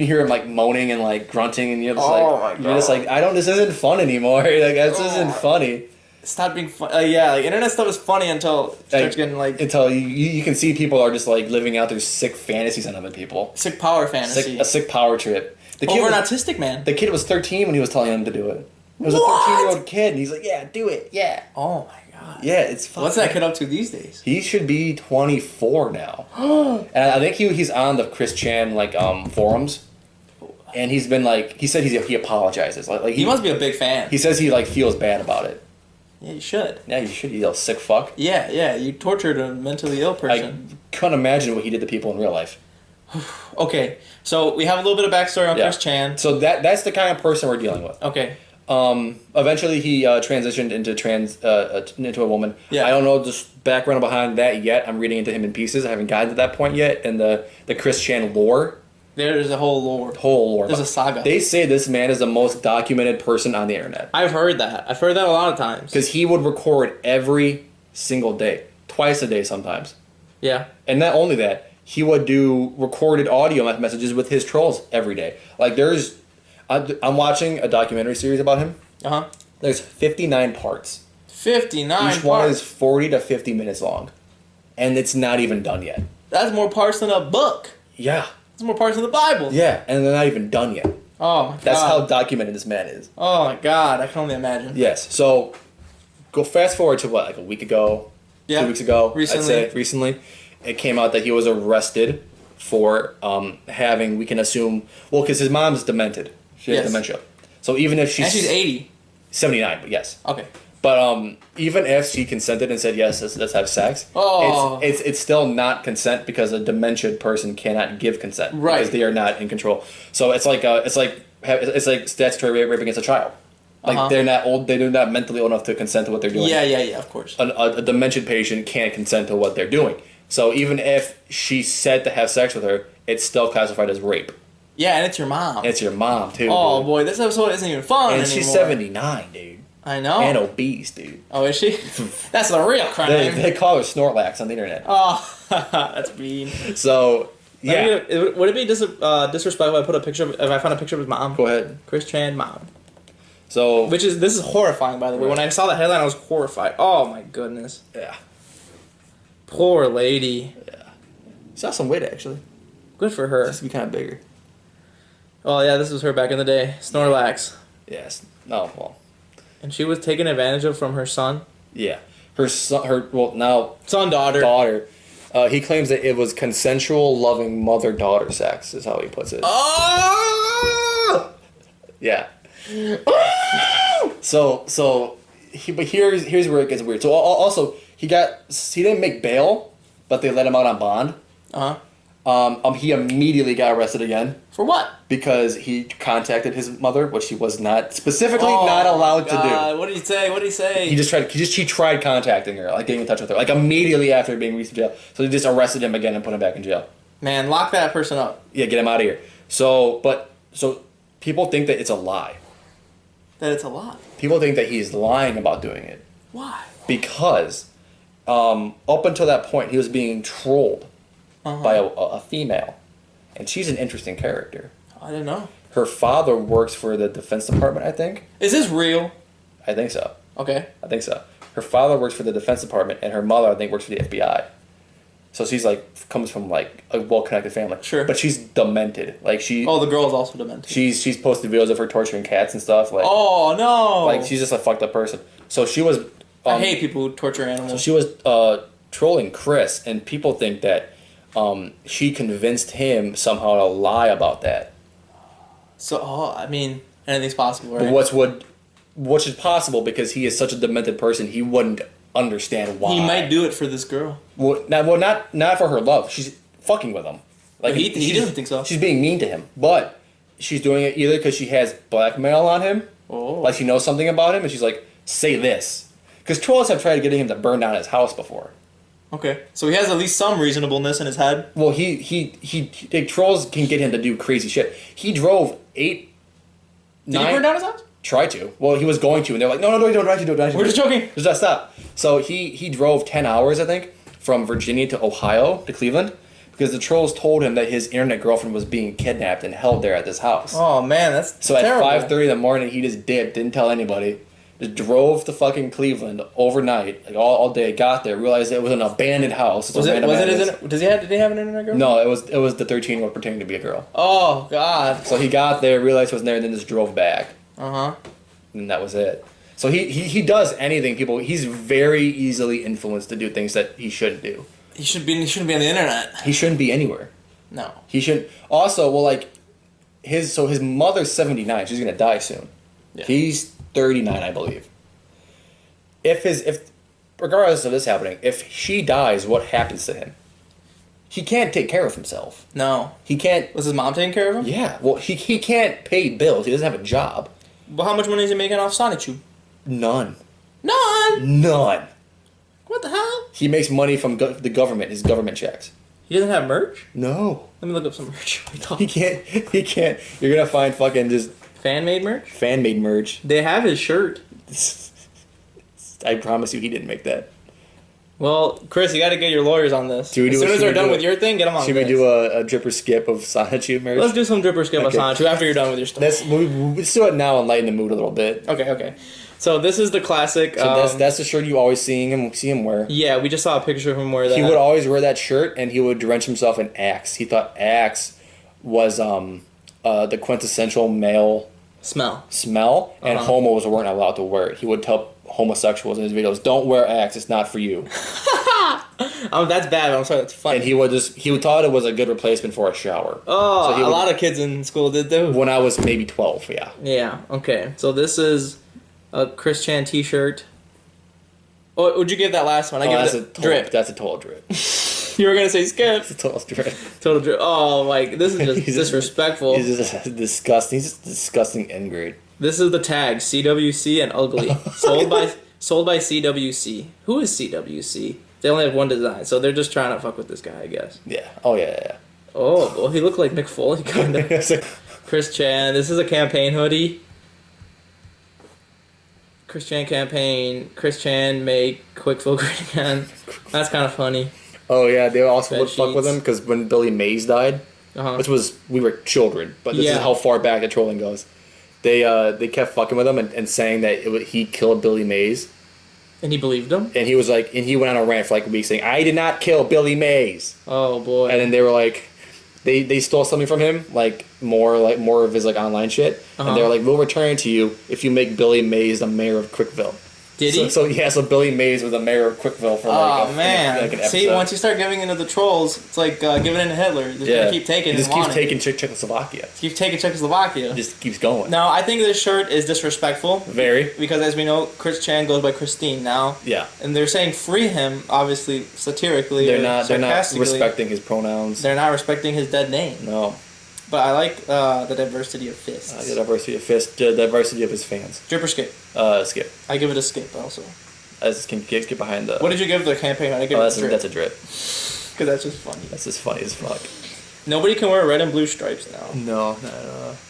Speaker 2: hear him like moaning and like grunting, and you're just like, this isn't fun anymore. Like, this isn't funny.
Speaker 1: Stop being fun. Yeah, like internet stuff is funny until it starts getting like...
Speaker 2: Until you can see people are just like living out their sick fantasies on other people.
Speaker 1: Sick power fantasy.
Speaker 2: A sick power trip.
Speaker 1: Over an autistic man.
Speaker 2: The kid was 13 when he was telling him to do it. It was a 13-year-old kid, and he's like, yeah, do it, yeah.
Speaker 1: Oh my god.
Speaker 2: Yeah, it's fun.
Speaker 1: What's that kid up to these days?
Speaker 2: He should be 24 now. And I think he's on the Chris Chan forums. And he's been like, he said he apologizes. Like
Speaker 1: he must be a big fan.
Speaker 2: He says he like feels bad about it.
Speaker 1: Yeah, you should.
Speaker 2: Yeah, you should, you little sick fuck.
Speaker 1: Yeah, you tortured a mentally ill person.
Speaker 2: I couldn't imagine what he did to people in real life.
Speaker 1: Okay, so we have a little bit of backstory on Chris Chan.
Speaker 2: So that's the kind of person we're dealing with.
Speaker 1: Okay.
Speaker 2: Eventually he transitioned into a woman. Yeah. I don't know the background behind that yet. I'm reading into him in pieces. I haven't gotten to that point yet. And the Chris Chan lore.
Speaker 1: There's a whole lore. There's a saga.
Speaker 2: They say this man is the most documented person on the internet.
Speaker 1: I've heard that. I've heard that a lot of times.
Speaker 2: Because he would record every single day. Twice a day sometimes.
Speaker 1: Yeah.
Speaker 2: And not only that, he would do recorded audio messages with his trolls every day. Like I'm watching a documentary series about him. There's 59 parts.
Speaker 1: 59
Speaker 2: Each one is 40 to 50 minutes long. And it's not even done yet.
Speaker 1: That's more parts than a book.
Speaker 2: Yeah.
Speaker 1: That's more parts than the Bible.
Speaker 2: Yeah, and they're not even done yet.
Speaker 1: Oh my god.
Speaker 2: That's how documented this man is.
Speaker 1: Oh my god, I can only imagine.
Speaker 2: Yes. So go fast forward to what, like a week ago? Yeah. 2 weeks ago?
Speaker 1: Recently.
Speaker 2: I'd say recently. It came out that he was arrested for having, we can assume, well, because his mom's demented. She has dementia. So even if she's...
Speaker 1: And she's 80.
Speaker 2: 79, but yes.
Speaker 1: Okay.
Speaker 2: But even if she consented and said, yes, let's have sex, it's still not consent because a dementia person cannot give consent.
Speaker 1: Right.
Speaker 2: Because they are not in control. So it's like statutory rape against a child. Like they're not mentally old enough to consent to what they're doing.
Speaker 1: Yeah, of course.
Speaker 2: A dementia patient can't consent to what they're doing. So even if she said to have sex with her, it's still classified as rape.
Speaker 1: Yeah, and it's your mom.
Speaker 2: It's your mom, too.
Speaker 1: Oh, dude. Boy, this episode isn't even fun anymore.
Speaker 2: And she's 79, dude.
Speaker 1: I know.
Speaker 2: And obese, dude.
Speaker 1: Oh, is she? That's the real crime.
Speaker 2: They call her Snorlax on the internet.
Speaker 1: Oh, that's mean.
Speaker 2: So, yeah.
Speaker 1: Would it be disrespectful if I found a picture of his mom?
Speaker 2: Go ahead.
Speaker 1: Chris Chan mom.
Speaker 2: So,
Speaker 1: this is horrifying, by the way. When I saw that headline, I was horrified. Oh my goodness.
Speaker 2: Yeah.
Speaker 1: Poor lady.
Speaker 2: Yeah. She lost some weight, actually.
Speaker 1: Good for her.
Speaker 2: Just to be kind of bigger.
Speaker 1: Oh yeah, this was her back in the day. Snorlax.
Speaker 2: Yes. No, well.
Speaker 1: And she was taken advantage of from her son?
Speaker 2: Yeah. Her son, now...
Speaker 1: Son-daughter.
Speaker 2: Daughter. He claims that it was consensual, loving mother-daughter sex, is how he puts it.
Speaker 1: Oh!
Speaker 2: Yeah. But here's where it gets weird. So also, he didn't make bail, but they let him out on bond. He immediately got arrested again.
Speaker 1: For what?
Speaker 2: Because he contacted his mother, which he was not not allowed to do.
Speaker 1: What did he say?
Speaker 2: He tried contacting her, like getting in touch with her, like immediately after being released from jail. So they just arrested him again and put him back in jail.
Speaker 1: Man, lock that person up.
Speaker 2: Yeah, get him out of here. So people think that it's a lie.
Speaker 1: That it's a lie?
Speaker 2: People think that he's lying about doing it.
Speaker 1: Why?
Speaker 2: Because up until that point, he was being trolled by a female. And she's an interesting character.
Speaker 1: I didn't know.
Speaker 2: Her father works for the Defense Department, I think.
Speaker 1: Is this real?
Speaker 2: I think so.
Speaker 1: Okay.
Speaker 2: I think so. Her father works for the Defense Department, and her mother, I think, works for the FBI. So she's comes from a well-connected family.
Speaker 1: Sure.
Speaker 2: But she's demented.
Speaker 1: Oh, the girl is also demented.
Speaker 2: She's posted videos of her torturing cats and stuff.
Speaker 1: Oh no.
Speaker 2: She's just a fucked up person. So she was.
Speaker 1: I hate people who torture animals.
Speaker 2: So she was trolling Chris, and people think that she convinced him somehow to lie about that.
Speaker 1: So, I mean, anything's possible, right?
Speaker 2: But which is possible because he is such a demented person, he wouldn't understand why.
Speaker 1: He might do it for this girl.
Speaker 2: Not for her love. She's fucking with him.
Speaker 1: He doesn't think so.
Speaker 2: She's being mean to him, but she's doing it either because she has blackmail on him, like she knows something about him, and she's like, say this. Because trolls have tried getting him to burn down his house before.
Speaker 1: Okay, so he has at least some reasonableness in his head.
Speaker 2: Well, trolls can get him to do crazy shit. He drove 8, 9...
Speaker 1: Did he burn down his house?
Speaker 2: Tried to. Well, he was going to, and they're like, no, don't try to.
Speaker 1: We're just joking.
Speaker 2: Just stop. So he drove 10 hours, I think, from Virginia to Ohio to Cleveland, because the trolls told him that his internet girlfriend was being kidnapped and held there at this house.
Speaker 1: Oh, man, that's
Speaker 2: terrible. At 5:30 in the morning, he just dipped, didn't tell anybody. Just drove to fucking Cleveland overnight, all day. Got there, realized it was an abandoned house.
Speaker 1: Did he have an internet girl?
Speaker 2: No, it was the 13-year-old pretending to be a girl.
Speaker 1: Oh God!
Speaker 2: So he got there, realized it wasn't there, and then just drove back.
Speaker 1: And
Speaker 2: that was it. So he does anything. He's very easily influenced to do things that he shouldn't do.
Speaker 1: He shouldn't be on the internet.
Speaker 2: He shouldn't be anywhere.
Speaker 1: No.
Speaker 2: He should. Also, his mother's 79. She's gonna die soon. Yeah. He's 39, I believe. If regardless of this happening, if she dies, what happens to him? He can't take care of himself.
Speaker 1: No.
Speaker 2: He can't.
Speaker 1: Was his mom taking care of him?
Speaker 2: Yeah. Well, he can't pay bills. He doesn't have a job.
Speaker 1: Well, how much money is he making off Sonic Tube?
Speaker 2: None.
Speaker 1: None? What the hell?
Speaker 2: He makes money from the government, his government checks.
Speaker 1: He doesn't have merch?
Speaker 2: No.
Speaker 1: Let me look up some merch.
Speaker 2: He can't. You're gonna find fucking just...
Speaker 1: Fan-made merch?
Speaker 2: Fan-made merch.
Speaker 1: They have his shirt.
Speaker 2: I promise you he didn't make that.
Speaker 1: Well, Chris, you got to get your lawyers on this. As soon as they're done with your thing, get them on.
Speaker 2: Should we do a drip or skip of Sonnet marriage?
Speaker 1: Let's do some drip or skip of Sonnet after you're done with your story.
Speaker 2: Let's do it now and lighten the mood a little bit.
Speaker 1: Okay. So this is the classic.
Speaker 2: So that's the shirt you always see him wear.
Speaker 1: Yeah, we just saw a picture of him wear that.
Speaker 2: He would always wear that shirt, and he would drench himself in Axe. He thought Axe was the quintessential male smell, and homos weren't allowed to wear it. He would tell homosexuals in his videos, "Don't wear Axe. It's not for you."
Speaker 1: That's bad. But I'm sorry. That's funny.
Speaker 2: And he thought it was a good replacement for a shower.
Speaker 1: Oh, so a lot of kids in school did too.
Speaker 2: When I was maybe 12, yeah.
Speaker 1: Yeah. Okay. So this is a Chris Chan T-shirt. Oh, would you give that last one? I give it a drip.
Speaker 2: That's a total drip.
Speaker 1: You were gonna say skip.
Speaker 2: It's a total drip.
Speaker 1: Total drip. Oh, like this is just disrespectful.
Speaker 2: He's just disgusting. He's just disgusting end grade.
Speaker 1: This is the tag CWC and ugly sold by CWC. Who is CWC? They only have one design, so they're just trying to fuck with this guy, I guess.
Speaker 2: Yeah. Oh yeah.
Speaker 1: Oh, well, he looked like Mick Foley kind of. Chris Chan. This is a campaign hoodie. Chris Chan campaign. Chris Chan make quick fill great again. That's kind of funny.
Speaker 2: Oh yeah, they also would fuck with him because when Billy Mays died, which was we were children, but this is how far back the trolling goes. They kept fucking with him and saying that he killed Billy Mays.
Speaker 1: And he believed him?
Speaker 2: And he was like, and he went on a rant for like a week saying, "I did not kill Billy Mays."
Speaker 1: Oh boy.
Speaker 2: And then they were like, they stole something from him, like more of his like online shit. And they were like, "We'll return it to you if you make Billy Mays the mayor of Quickville."
Speaker 1: Did he?
Speaker 2: So Billy Mays was the mayor of Quickville for like
Speaker 1: man.
Speaker 2: Like an episode.
Speaker 1: See, once you start giving into the trolls, it's like giving in to Hitler. Just gonna keep taking.
Speaker 2: He just keeps taking Czechoslovakia.
Speaker 1: Keep taking Czechoslovakia.
Speaker 2: Just keeps going.
Speaker 1: Now, I think this shirt is disrespectful.
Speaker 2: Very.
Speaker 1: Because as we know, Chris Chan goes by Christine now.
Speaker 2: Yeah.
Speaker 1: And they're saying free him, obviously, satirically.
Speaker 2: They're not respecting his pronouns.
Speaker 1: They're not respecting his dead name.
Speaker 2: No.
Speaker 1: But I like the diversity of fists.
Speaker 2: The diversity of fists. The diversity of his fans.
Speaker 1: Drip or skip?
Speaker 2: Skip.
Speaker 1: I give it a skip also.
Speaker 2: Can get behind the...
Speaker 1: What did you give the campaign? I give
Speaker 2: it a drip. That's a drip.
Speaker 1: Because that's just funny.
Speaker 2: That's just funny as fuck.
Speaker 1: Nobody can wear red and blue stripes now.
Speaker 2: No.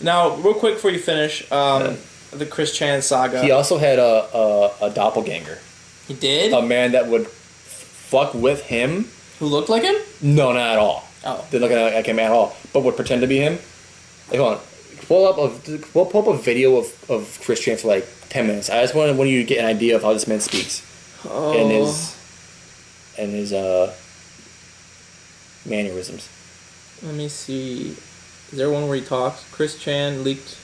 Speaker 1: Now, real quick before you finish, the Chris Chan saga.
Speaker 2: He also had a doppelganger.
Speaker 1: He did?
Speaker 2: A man that would fuck with him.
Speaker 1: Who looked like him?
Speaker 2: No, not at all.
Speaker 1: Oh.
Speaker 2: Didn't look like him at all. But would pretend to be him. Like, hold on. Pull up a video of Chris Chan for like 10 minutes. I just want you to get an idea of how this man speaks.
Speaker 1: Oh.
Speaker 2: And his mannerisms.
Speaker 1: Let me see. Is there one where he talks? Chris Chan leaked.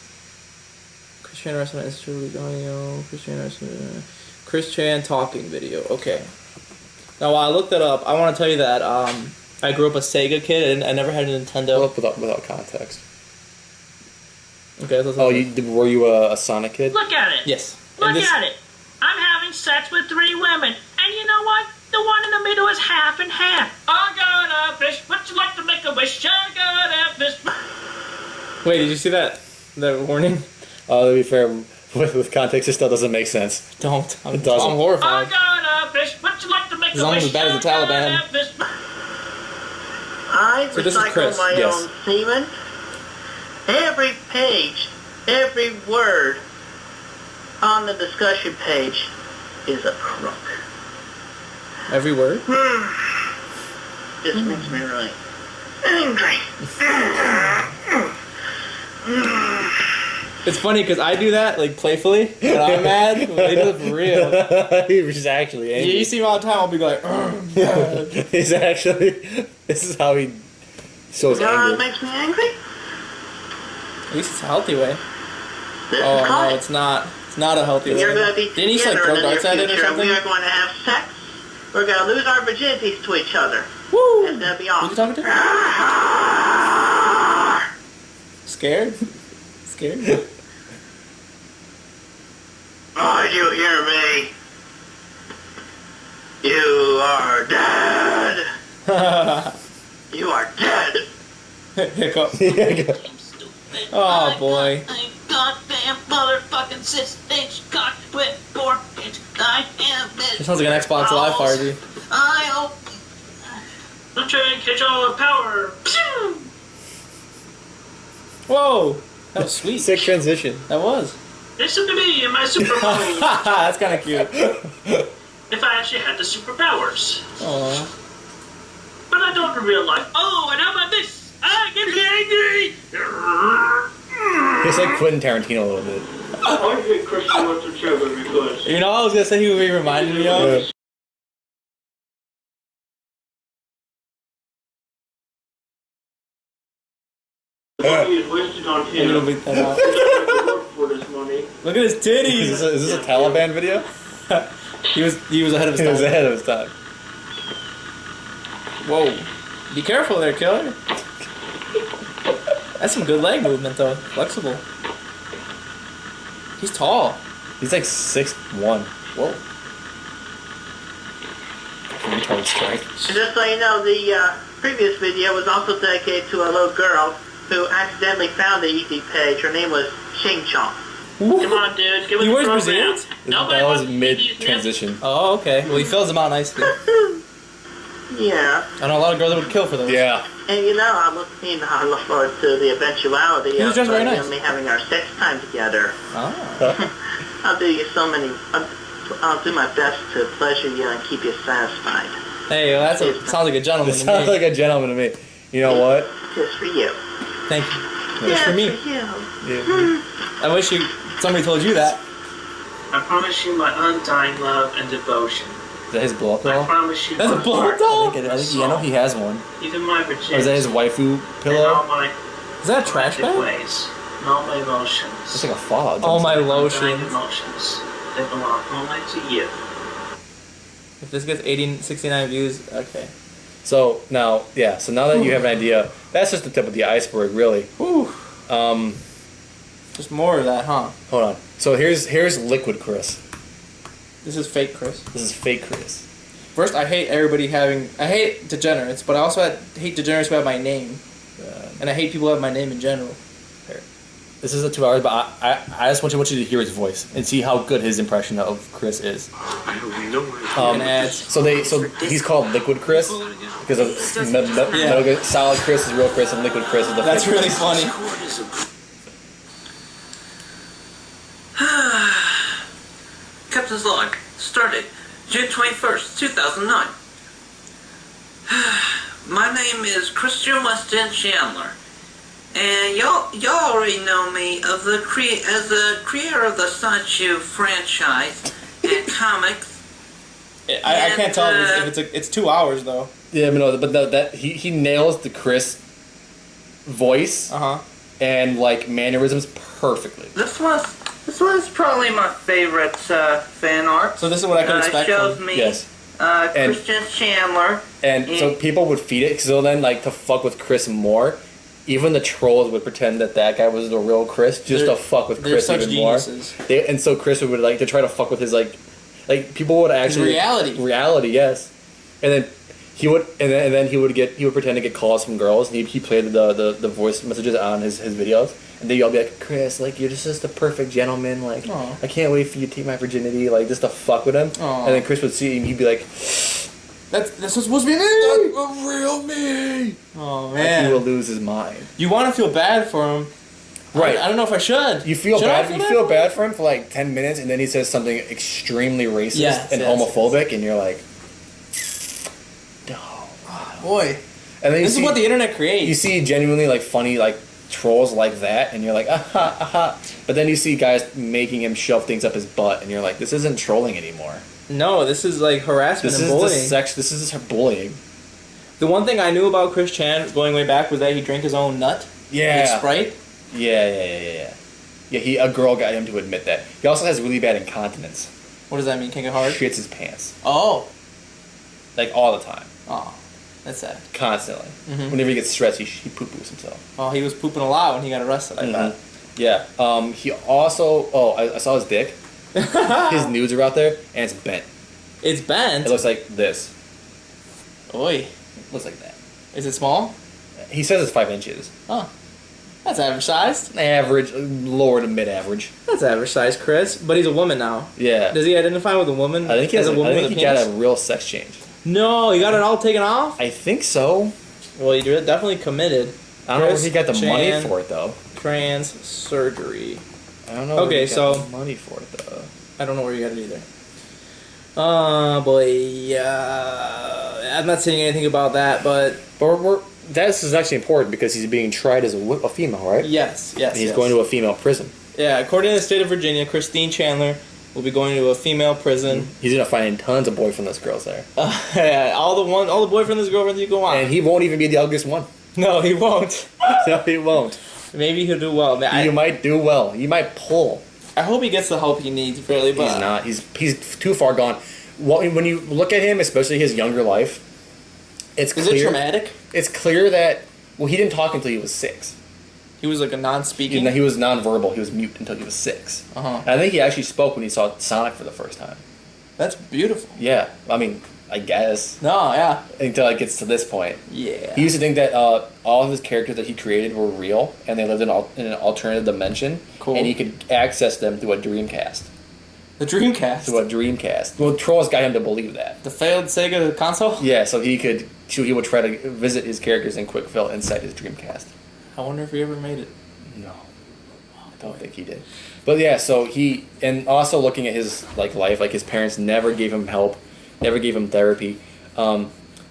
Speaker 1: Chris Chan restaurant Instagram audio. Chris Chan talking video. Okay. Now while I looked that up, I want to tell you that I grew up a Sega kid and I never had a Nintendo.
Speaker 2: Without context.
Speaker 1: Okay.
Speaker 2: Were you a Sonic kid?
Speaker 3: Look at it.
Speaker 1: Yes.
Speaker 3: Look at it. I'm having sex with 3 women, and you know what? The one in the middle is half and half. I got a fish. Would you like to make a wish? I got a fish.
Speaker 1: Wait, did you see that warning?
Speaker 2: To be fair, with context, it still doesn't make sense.
Speaker 1: Don't.
Speaker 2: It doesn't.
Speaker 1: I'm horrified.
Speaker 3: I got a fish. Would you like to make a wish?
Speaker 1: It's almost as bad as the Taliban.
Speaker 4: I recycle my own semen. Every page, every word on the discussion page is a crook.
Speaker 1: Every word?
Speaker 4: This makes me really angry.
Speaker 1: It's funny because I do that like playfully when I'm mad. But they do it for real.
Speaker 2: He's actually angry.
Speaker 1: You see him all the time. I'll be like,
Speaker 2: he's actually. This is how he shows anger.
Speaker 4: It makes me angry.
Speaker 1: At least it's a healthy way.
Speaker 4: No,
Speaker 1: it's not. It's not a healthy way.
Speaker 4: Didn't
Speaker 1: he like throw darts at it or something?
Speaker 4: We are going to have sex. We're going to lose our virginities to each other.
Speaker 1: Woo!
Speaker 4: And they'll be awesome.
Speaker 1: Who you talking to? Scared? Scared?
Speaker 4: Oh, you hear me? You are dead. You are dead.
Speaker 1: Hiccup. Oh boy.
Speaker 3: Goddamn motherfucking six-inch cock with 4-inch diameter.
Speaker 1: It sounds like an Xbox Live party.
Speaker 3: I hope. I'm trying to catch all the power. Pew!
Speaker 1: Whoa! That was sweet.
Speaker 2: Sick transition.
Speaker 1: That was.
Speaker 3: Listen to me in my super mode.
Speaker 1: That's kind of cute.
Speaker 3: if I actually had the superpowers.
Speaker 1: Aww.
Speaker 3: But I don't in real life. Oh, and how about this? I get angry!
Speaker 2: It's like Quentin Tarantino a little bit.
Speaker 3: I think Christian went to Trevor because...
Speaker 1: You know, I was gonna say he would be reminding me of.
Speaker 2: Yeah.
Speaker 3: Money is wasted on him.
Speaker 1: I'm gonna beat that out.
Speaker 3: For this money.
Speaker 1: Look at his titties!
Speaker 2: Is this a Taliban video?
Speaker 1: he was ahead of his time.
Speaker 2: He was ahead of his time.
Speaker 1: Whoa. Be careful there, killer. That's some good leg movement, though. Flexible. He's tall.
Speaker 2: He's like 6'1". Whoa. Retard strength.
Speaker 4: Just so you know, the previous video was also dedicated to a little girl who accidentally found the EP page. Her name was Ching Chong.
Speaker 3: Come on, dude. Give us
Speaker 1: He
Speaker 3: the
Speaker 1: wears
Speaker 3: program.
Speaker 1: Brazilians?
Speaker 2: That was mid-transition.
Speaker 1: Oh, okay. Well, he fills them out nicely.
Speaker 4: Yeah.
Speaker 1: I know a lot of girls that would kill for those.
Speaker 2: Yeah.
Speaker 4: And you know, I look forward to the eventuality
Speaker 1: He was
Speaker 4: of
Speaker 1: just very nice.
Speaker 4: me having our sex time together.
Speaker 1: Oh.
Speaker 4: I'll do you so many. I'll do my best to pleasure you and keep you satisfied.
Speaker 1: Hey, well, sounds like a gentleman
Speaker 2: It
Speaker 1: to
Speaker 2: sounds
Speaker 1: me.
Speaker 2: like a gentleman to me. You know what?
Speaker 4: Just for you.
Speaker 1: Thank you. That's
Speaker 4: Yeah,
Speaker 1: for me.
Speaker 4: For you.
Speaker 2: Yeah.
Speaker 1: I wish somebody told you that.
Speaker 3: I promise you my undying love and devotion.
Speaker 2: Is that his blow-up
Speaker 3: I
Speaker 2: pillow?
Speaker 3: promise you
Speaker 1: That's
Speaker 3: my
Speaker 1: a blow-up
Speaker 3: heart,
Speaker 1: doll?
Speaker 2: I know he has one.
Speaker 3: even my virginity,
Speaker 2: Or is that his waifu
Speaker 3: and all
Speaker 2: pillow?
Speaker 3: my
Speaker 1: Is that a trash
Speaker 3: romantic
Speaker 1: bag?
Speaker 3: ways, and all my emotions.
Speaker 2: It's like a Fallout.
Speaker 1: All my
Speaker 3: Undying
Speaker 1: lotions.
Speaker 3: emotions. They belong only to you.
Speaker 1: If this gets 69 views, okay.
Speaker 2: So now that you have an idea, that's just the tip of the iceberg, really.
Speaker 1: Whew. Just more of that, huh?
Speaker 2: Hold on. So here's Liquid Chris.
Speaker 1: This is fake Chris.
Speaker 2: This is fake Chris.
Speaker 1: First, I hate I hate degenerates, but I also hate degenerates who have my name. And I hate people who have my name in general.
Speaker 2: Here. This is a 2 hours, but I just want you to hear his voice and see how good his impression of Chris is. So he's called Liquid Chris because of Solid Chris is real Chris and Liquid Chris is the
Speaker 1: That's
Speaker 2: fake
Speaker 1: really
Speaker 2: Chris.
Speaker 1: funny.
Speaker 5: Captain's log. Started June 21st, 2009. My name is Christian Weston Chandler. And y'all already know me as the creator of the Sideshow franchise and comics.
Speaker 1: I can't tell if it's 2 hours though.
Speaker 2: Yeah, but he nails the Chris voice and like mannerisms perfectly.
Speaker 5: This was probably my favorite fan art.
Speaker 1: So this is what I can expect.
Speaker 5: It shows
Speaker 1: from
Speaker 5: me Christian Chandler.
Speaker 2: And so people would feed it, so then like to fuck with Chris more. Even the trolls would pretend that guy was the real Chris, just to fuck with Chris even
Speaker 1: geniuses.
Speaker 2: more. And so Chris would like to try to fuck with his like people would actually reality, yes. And then he would he would pretend to get calls from girls, and he played the voice messages on his videos, and they'd all be like, Chris, like you're just a perfect gentleman, like I can't wait for you to take my virginity, like just to fuck with him. And then Chris would see him, he'd be like,
Speaker 1: That's supposed to be me.
Speaker 2: That's a real me.
Speaker 1: Oh man,
Speaker 2: and he will lose his mind.
Speaker 1: You want to feel bad for him, right? I don't know if I should.
Speaker 2: You feel bad. You feel bad for him for like 10 minutes, and then he says something extremely racist and homophobic, and you're like, oh
Speaker 1: boy.
Speaker 2: And then
Speaker 1: this is what the internet creates.
Speaker 2: You see genuinely like funny like trolls like that, and you're like, aha, aha. But then you see guys making him shove things up his butt, and you're like, this isn't trolling anymore.
Speaker 1: No, this is like harassment and bullying.
Speaker 2: This is bullying.
Speaker 1: The one thing I knew about Chris Chan going way back was that he drank his own nut.
Speaker 2: Yeah.
Speaker 1: Like Sprite.
Speaker 2: Yeah. A girl got him to admit that. He also has really bad incontinence.
Speaker 1: What does that mean? Can't get hard?
Speaker 2: Shits his pants.
Speaker 1: Oh.
Speaker 2: Like all the time.
Speaker 1: Oh, that's sad.
Speaker 2: Constantly. Mm-hmm. Whenever he gets stressed, he poo-poos himself.
Speaker 1: Oh, he was pooping a lot when he got arrested, I bet.
Speaker 2: Yeah. He also... Oh, I saw his dick. His nudes are out there, and it's bent.
Speaker 1: It's bent?
Speaker 2: It looks like this.
Speaker 1: Oi.
Speaker 2: It looks like that.
Speaker 1: Is it small?
Speaker 2: He says it's 5 inches.
Speaker 1: Oh. That's average sized.
Speaker 2: Average, lower to mid-average.
Speaker 1: That's average sized, Chris. But he's a woman now.
Speaker 2: Yeah.
Speaker 1: Does he identify with a woman?
Speaker 2: I think he got a real sex change.
Speaker 1: No, he got it all taken off?
Speaker 2: I think so.
Speaker 1: Well, you're definitely committed.
Speaker 2: I don't know where he got the money for it, though.
Speaker 1: Trans surgery.
Speaker 2: I don't know where he got the money for it, though.
Speaker 1: I don't know where you got it either. Oh boy, I'm not saying anything about that, but
Speaker 2: this is actually important because he's being tried as a female, right?
Speaker 1: Yes.
Speaker 2: And he's going to a female prison.
Speaker 1: Yeah, according to the state of Virginia, Christine Chandler will be going to a female prison.
Speaker 2: He's gonna find tons of boyfriendless girls there.
Speaker 1: Yeah, all the boyfriendless girlfriends you go on.
Speaker 2: And he won't even be the ugliest one.
Speaker 1: No, he won't.
Speaker 2: No, he won't.
Speaker 1: Maybe he'll do well.
Speaker 2: You might do well. You might pull.
Speaker 1: I hope he gets the help he needs, really. But
Speaker 2: he's not. He's too far gone. When you look at him, especially his younger life, it's clear. Is it
Speaker 1: traumatic?
Speaker 2: It's clear that he didn't talk until he was 6.
Speaker 1: He was like a non-speaking.
Speaker 2: He was non-verbal. He was mute until he was 6. And I think he actually spoke when he saw Sonic for the first time.
Speaker 1: That's beautiful.
Speaker 2: Yeah, I mean, I guess.
Speaker 1: No, yeah.
Speaker 2: Until it gets to this point.
Speaker 1: Yeah.
Speaker 2: He used to think that all of his characters that he created were real, and they lived in an alternative dimension. Cool. And he could access them through a Dreamcast.
Speaker 1: The Dreamcast?
Speaker 2: Through a Dreamcast. Well, Trolls got him to believe that.
Speaker 1: The failed Sega console?
Speaker 2: Yeah, so he would try to visit his characters in quick fill inside his Dreamcast.
Speaker 1: I wonder if he ever made it.
Speaker 2: No. I don't think he did. But yeah, so and also looking at his life, his parents never gave him help, never gave him therapy.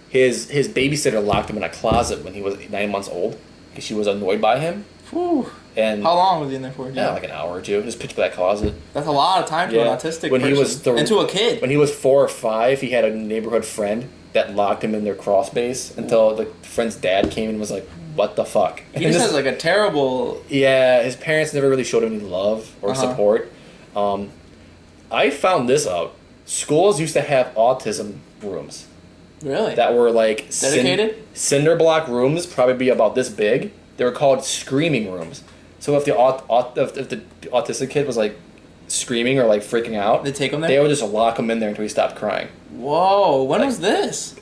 Speaker 2: His babysitter locked him in a closet when he was 9 months old because she was annoyed by him.
Speaker 1: Whew.
Speaker 2: And
Speaker 1: how long was he in there for?
Speaker 2: Yeah, like an hour or two. Just pitch black closet.
Speaker 1: That's a lot of time to an autistic person. And to a kid.
Speaker 2: When he was 4 or 5, he had a neighborhood friend that locked him in their crawl space until the friend's dad came and was like, "What the fuck?"
Speaker 1: He just has a terrible.
Speaker 2: Yeah, his parents never really showed him any love or support. I found this out. Schools used to have autism rooms.
Speaker 1: Really?
Speaker 2: That were
Speaker 1: dedicated
Speaker 2: cinder block rooms, probably be about this big. They were called screaming rooms. So if the autistic kid was screaming or freaking out,
Speaker 1: they take him there.
Speaker 2: They would just lock him in there until he stopped crying.
Speaker 1: Whoa! When was this?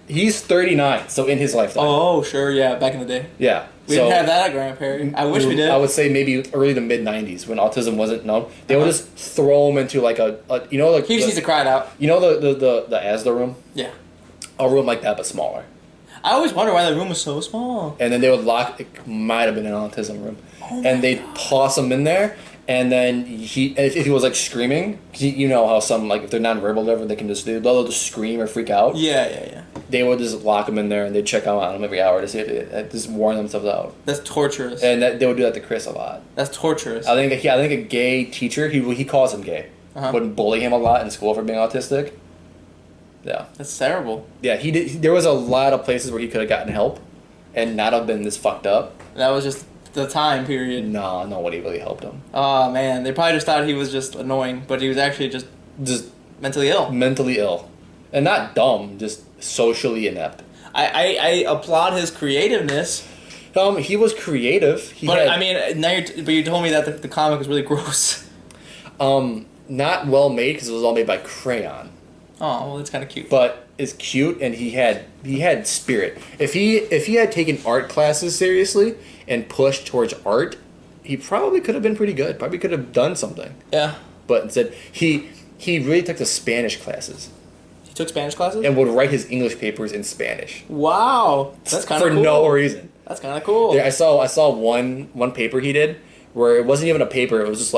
Speaker 2: He's 39, so in his lifetime.
Speaker 1: Oh, sure, yeah, back in the day.
Speaker 2: Yeah.
Speaker 1: We didn't have that at Grand Prairie. I wish we did.
Speaker 2: I would say maybe early to mid 90s when autism wasn't known. They would just throw him into he just
Speaker 1: needs to cry it out.
Speaker 2: You know the ASDA room?
Speaker 1: Yeah.
Speaker 2: A room like that but smaller.
Speaker 1: I always wonder why the room was so small.
Speaker 2: And then they would lock. It might have been an autism room, and they'd toss him in there. And then if he was screaming, you know how some if they're nonverbal, whatever, they can they'll just scream or freak out.
Speaker 1: Yeah.
Speaker 2: They would just lock him in there and they'd check out on him every hour to see if they just warn themselves out.
Speaker 1: That's torturous.
Speaker 2: And they would do that to Chris a lot.
Speaker 1: That's torturous.
Speaker 2: I think a gay teacher, he calls him gay, would bully him a lot in school for being autistic. Yeah.
Speaker 1: That's terrible.
Speaker 2: Yeah, he did. There was a lot of places where he could have gotten help, and not have been this fucked up.
Speaker 1: That was just the time period.
Speaker 2: No, nobody really helped him.
Speaker 1: Oh man, they probably just thought he was just annoying, but he was actually just mentally ill.
Speaker 2: Mentally ill, and not dumb, just socially inept.
Speaker 1: I applaud his creativeness.
Speaker 2: He was creative.
Speaker 1: You told me that the comic was really gross.
Speaker 2: Not well made because it was all made by crayon.
Speaker 1: Oh, well, that's kind of cute.
Speaker 2: But it's cute, and he had spirit. If he had taken art classes seriously and pushed towards art, he probably could have been pretty good. Probably could have done something.
Speaker 1: Yeah.
Speaker 2: But instead, he really took the Spanish classes.
Speaker 1: He took Spanish classes?
Speaker 2: And would write his English papers in Spanish.
Speaker 1: Wow, that's kind of cool.
Speaker 2: For no reason.
Speaker 1: That's kind of cool.
Speaker 2: Yeah, I saw one paper he did where it wasn't even a paper. It was just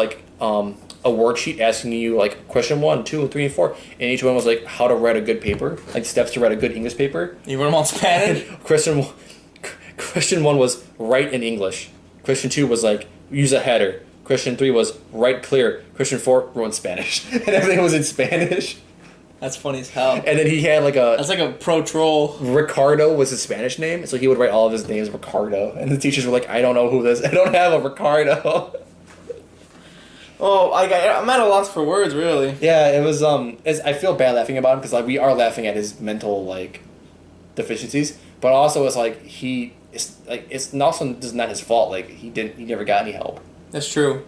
Speaker 2: a worksheet asking you question 1, 2, 3, and 4, and each one was how to write a good paper, steps to write a good English paper.
Speaker 1: You wrote them all in Spanish.
Speaker 2: Question 1 was write in English. Question 2 was use a header. Question 3 was write clear. Question 4 wrote in Spanish, and everything was in Spanish.
Speaker 1: That's funny as hell.
Speaker 2: And then he had
Speaker 1: that's like a pro troll.
Speaker 2: Ricardo was his Spanish name, so he would write all of his names Ricardo, and the teachers were I don't know who this. I don't have a Ricardo.
Speaker 1: Oh, I'm at a loss for words, really.
Speaker 2: Yeah, it was. I feel bad laughing about him because we are laughing at his mental deficiencies, but also it's it's also just not his fault. He never got any help.
Speaker 1: That's true.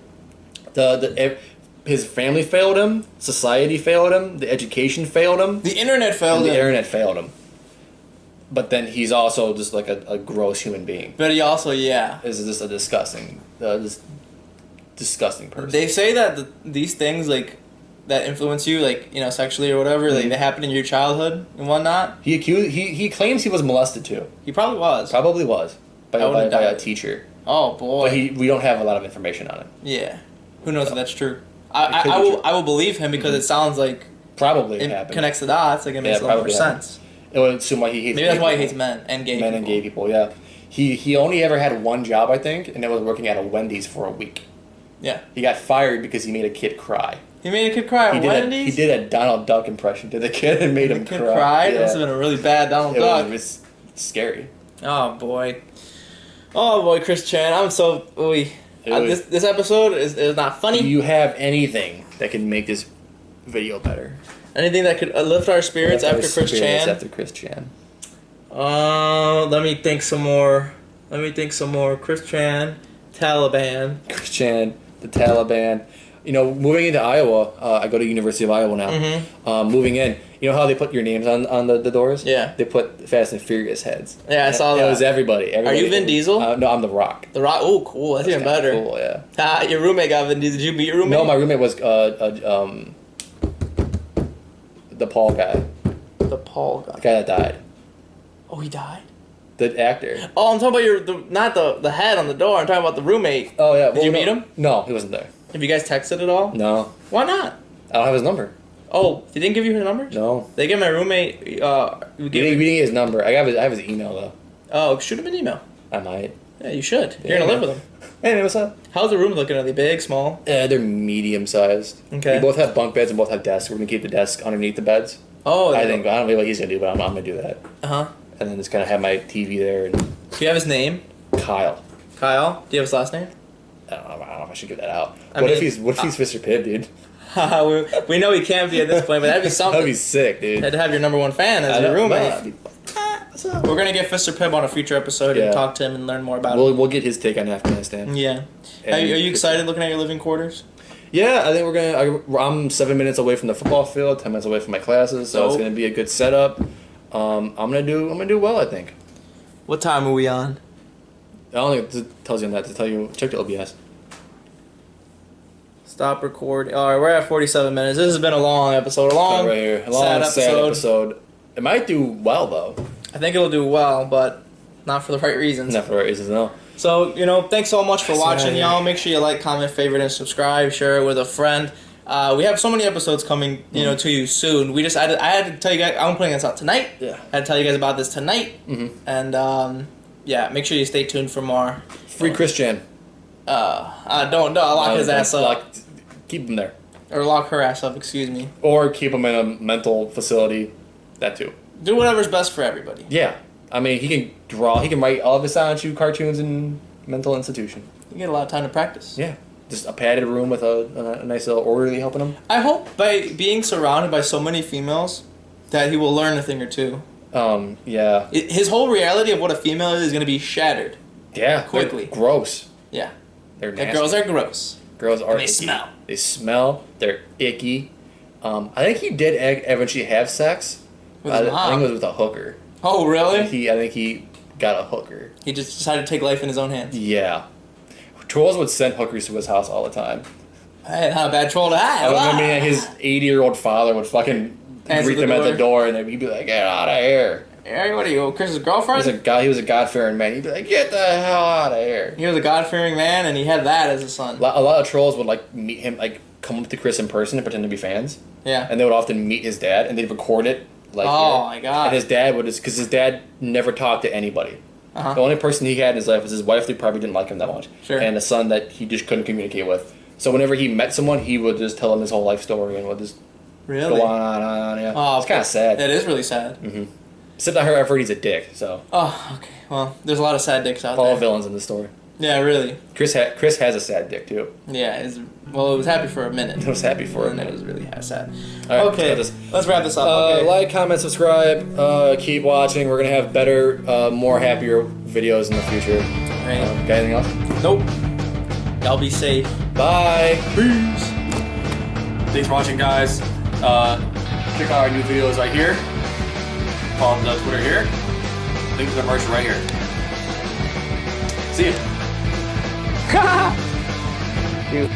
Speaker 2: His family failed him, society failed him, the education failed him,
Speaker 1: the internet failed him.
Speaker 2: The internet failed him. But then he's also just a gross human being.
Speaker 1: But he also
Speaker 2: is just a disgusting person.
Speaker 1: They say that these things that influence you sexually or whatever, they happen in your childhood and whatnot.
Speaker 2: He claims he was molested too.
Speaker 1: He probably was.
Speaker 2: By a teacher.
Speaker 1: Oh boy.
Speaker 2: But we don't have a lot of information on it.
Speaker 1: Yeah. Who knows if that's true. I will believe him because it sounds like
Speaker 2: probably
Speaker 1: it
Speaker 2: happened.
Speaker 1: connects the dots. Like it makes a little more sense.
Speaker 2: It would assume why he hates.
Speaker 1: Maybe that's why he hates men and gay people.
Speaker 2: Men and gay people. Yeah. He only ever had one job, I think, and it was working at a Wendy's for a week.
Speaker 1: Yeah.
Speaker 2: He got fired because he made a kid cry.
Speaker 1: He made a kid cry at Wendy's?
Speaker 2: He did a Donald Duck impression to the kid and made him cry. The kid cried?
Speaker 1: Yeah. That must have been a really bad Donald Duck.
Speaker 2: It was scary.
Speaker 1: Oh, boy. Oh, boy, Chris Chan. I'm so... this episode is not funny.
Speaker 2: Do you have anything that can make this video better?
Speaker 1: Anything that could lift our spirits after Chris Chan?
Speaker 2: After Chris Chan.
Speaker 1: Let me think some more. Chris Chan, Taliban.
Speaker 2: Chris Chan, the Taliban. You know, moving into Iowa, I go to University of Iowa now.
Speaker 1: Mm-hmm.
Speaker 2: Moving in, you know how they put your names on the doors?
Speaker 1: Yeah.
Speaker 2: They put Fast and Furious heads.
Speaker 1: Yeah, I saw that.
Speaker 2: It was everybody.
Speaker 1: Are you Vin Diesel?
Speaker 2: No, I'm The Rock.
Speaker 1: The Rock? Oh, cool. That's even better.
Speaker 2: Cool, yeah.
Speaker 1: Your roommate got Vin Diesel. Did you meet your roommate?
Speaker 2: No, my roommate was the Paul guy.
Speaker 1: The Paul guy.
Speaker 2: The guy that died.
Speaker 1: Oh, he died?
Speaker 2: The actor.
Speaker 1: Oh, I'm talking about not the head on the door. I'm talking about the roommate.
Speaker 2: Oh, yeah.
Speaker 1: Did you meet him?
Speaker 2: No, he wasn't there.
Speaker 1: Have you guys texted at all?
Speaker 2: No.
Speaker 1: Why not?
Speaker 2: I don't have his number.
Speaker 1: Oh, they didn't give you his number?
Speaker 2: No.
Speaker 1: They gave my roommate...
Speaker 2: We didn't get his number. I have his email, though.
Speaker 1: Oh, shoot him an email.
Speaker 2: I might.
Speaker 1: Yeah, you should. You're going to live with him.
Speaker 2: Hey, what's up?
Speaker 1: How's the rooms looking? Are they big, small?
Speaker 2: They're medium-sized.
Speaker 1: Okay.
Speaker 2: We both have bunk beds and both have desks. We're going to keep the desk underneath the beds.
Speaker 1: Oh,
Speaker 2: I don't know what he's going to do, but I'm going to do that.
Speaker 1: Uh-huh.
Speaker 2: And then just kind of have my TV there. And
Speaker 1: do you have his name?
Speaker 2: Kyle.
Speaker 1: Kyle? Do you have his last name?
Speaker 2: I don't know if I should give that out. What if he's Mr. Pibb, dude?
Speaker 1: we know he can't be at this point, but that'd be something.
Speaker 2: That'd be sick, dude.
Speaker 1: Had to have your number one fan as your roommate.
Speaker 2: We're
Speaker 1: gonna get Mr. Pibb on a future episode and talk to him and learn more about
Speaker 2: him. We'll get his take on Afghanistan.
Speaker 1: Yeah. Are you excited looking at your living quarters?
Speaker 2: Yeah, I think I'm 7 minutes away from the football field, 10 minutes away from my classes, so it's gonna be a good setup. I'm gonna do well, I think.
Speaker 1: What time are we on?
Speaker 2: I don't think it tells you on that. To tell you, check the OBS.
Speaker 1: Stop recording. All right, we're at 47 minutes. This has been a long episode.
Speaker 2: Right here. A long, sad episode. It might do well, though.
Speaker 1: I think it'll do well, but not for the right reasons.
Speaker 2: Not for the right reasons, no.
Speaker 1: So, thanks so much for watching, y'all. Make sure you like, comment, favorite, and subscribe. Share it with a friend. We have so many episodes coming, to you soon. I had to tell you guys, I'm putting this out tonight.
Speaker 2: Yeah.
Speaker 1: I had to tell you guys about this tonight. Mm-hmm. And, make sure you stay tuned for more.
Speaker 2: Free Chris Chan.
Speaker 1: Don't lock his ass up.
Speaker 2: Keep him there.
Speaker 1: Or lock her ass up, excuse me.
Speaker 2: Or keep him in a mental facility. That too.
Speaker 1: Do whatever's best for everybody.
Speaker 2: Yeah. I mean, he can draw. He can write all of his Silent Shoe cartoons in mental institution.
Speaker 1: You get a lot of time to practice.
Speaker 2: Yeah. Just a padded room with a nice little orderly helping him.
Speaker 1: I hope by being surrounded by so many females that he will learn a thing or two.
Speaker 2: Yeah.
Speaker 1: His whole reality of what a female is going to be shattered.
Speaker 2: Yeah.
Speaker 1: Quickly.
Speaker 2: Gross.
Speaker 1: Yeah.
Speaker 2: They're nasty.
Speaker 1: Girls are gross.
Speaker 2: Girls are
Speaker 1: They smell.
Speaker 2: They smell. They're icky. I think he did eventually have sex.
Speaker 1: With his mom.
Speaker 2: I think it was with a hooker.
Speaker 1: Oh, really?
Speaker 2: I think he got a hooker.
Speaker 1: He just decided to take life in his own hands.
Speaker 2: Yeah. Trolls would send hookers to his house all the time.
Speaker 1: Hey, not a bad troll to have.
Speaker 2: I mean, his 80-year-old father would fucking greet them at the door, and he'd be like, "Get out of here."
Speaker 1: Hey, what are you, Chris's girlfriend?
Speaker 2: He was a God-fearing man. He'd be like, "Get the hell out of here."
Speaker 1: He was a God-fearing man, and he had that as a son.
Speaker 2: A lot of trolls would meet him, come up to Chris in person and pretend to be fans.
Speaker 1: Yeah.
Speaker 2: And they would often meet his dad, and they'd record it.
Speaker 1: My God.
Speaker 2: And his dad would because his dad never talked to anybody.
Speaker 1: Uh-huh.
Speaker 2: The only person he had in his life was his wife that probably didn't like him that much.
Speaker 1: Sure.
Speaker 2: And a son that he just couldn't communicate with. So whenever he met someone, he would just tell him his whole life story and would just go on, yeah.
Speaker 1: Oh,
Speaker 2: it's kind of sad.
Speaker 1: It is really sad.
Speaker 2: Mm-hmm. Except I've heard he's a dick, so.
Speaker 1: Oh, okay. Well, there's a lot of sad dicks out there.
Speaker 2: All villains in the story.
Speaker 1: Yeah, really.
Speaker 2: Chris has a sad dick, too.
Speaker 1: Yeah, it was happy for a minute.
Speaker 2: It was happy for a minute.
Speaker 1: It was really sad.
Speaker 2: All right,
Speaker 1: okay, let's wrap this up. Okay.
Speaker 2: Like, comment, subscribe, keep watching. We're going to have better, more happier videos in the future.
Speaker 1: Right.
Speaker 2: Got anything else?
Speaker 1: Nope. Y'all be safe.
Speaker 2: Bye.
Speaker 1: Peace.
Speaker 2: Thanks for watching, guys. Check out our new videos right here. Follow the Twitter here. Link to the merch right here. See ya.
Speaker 1: Dude.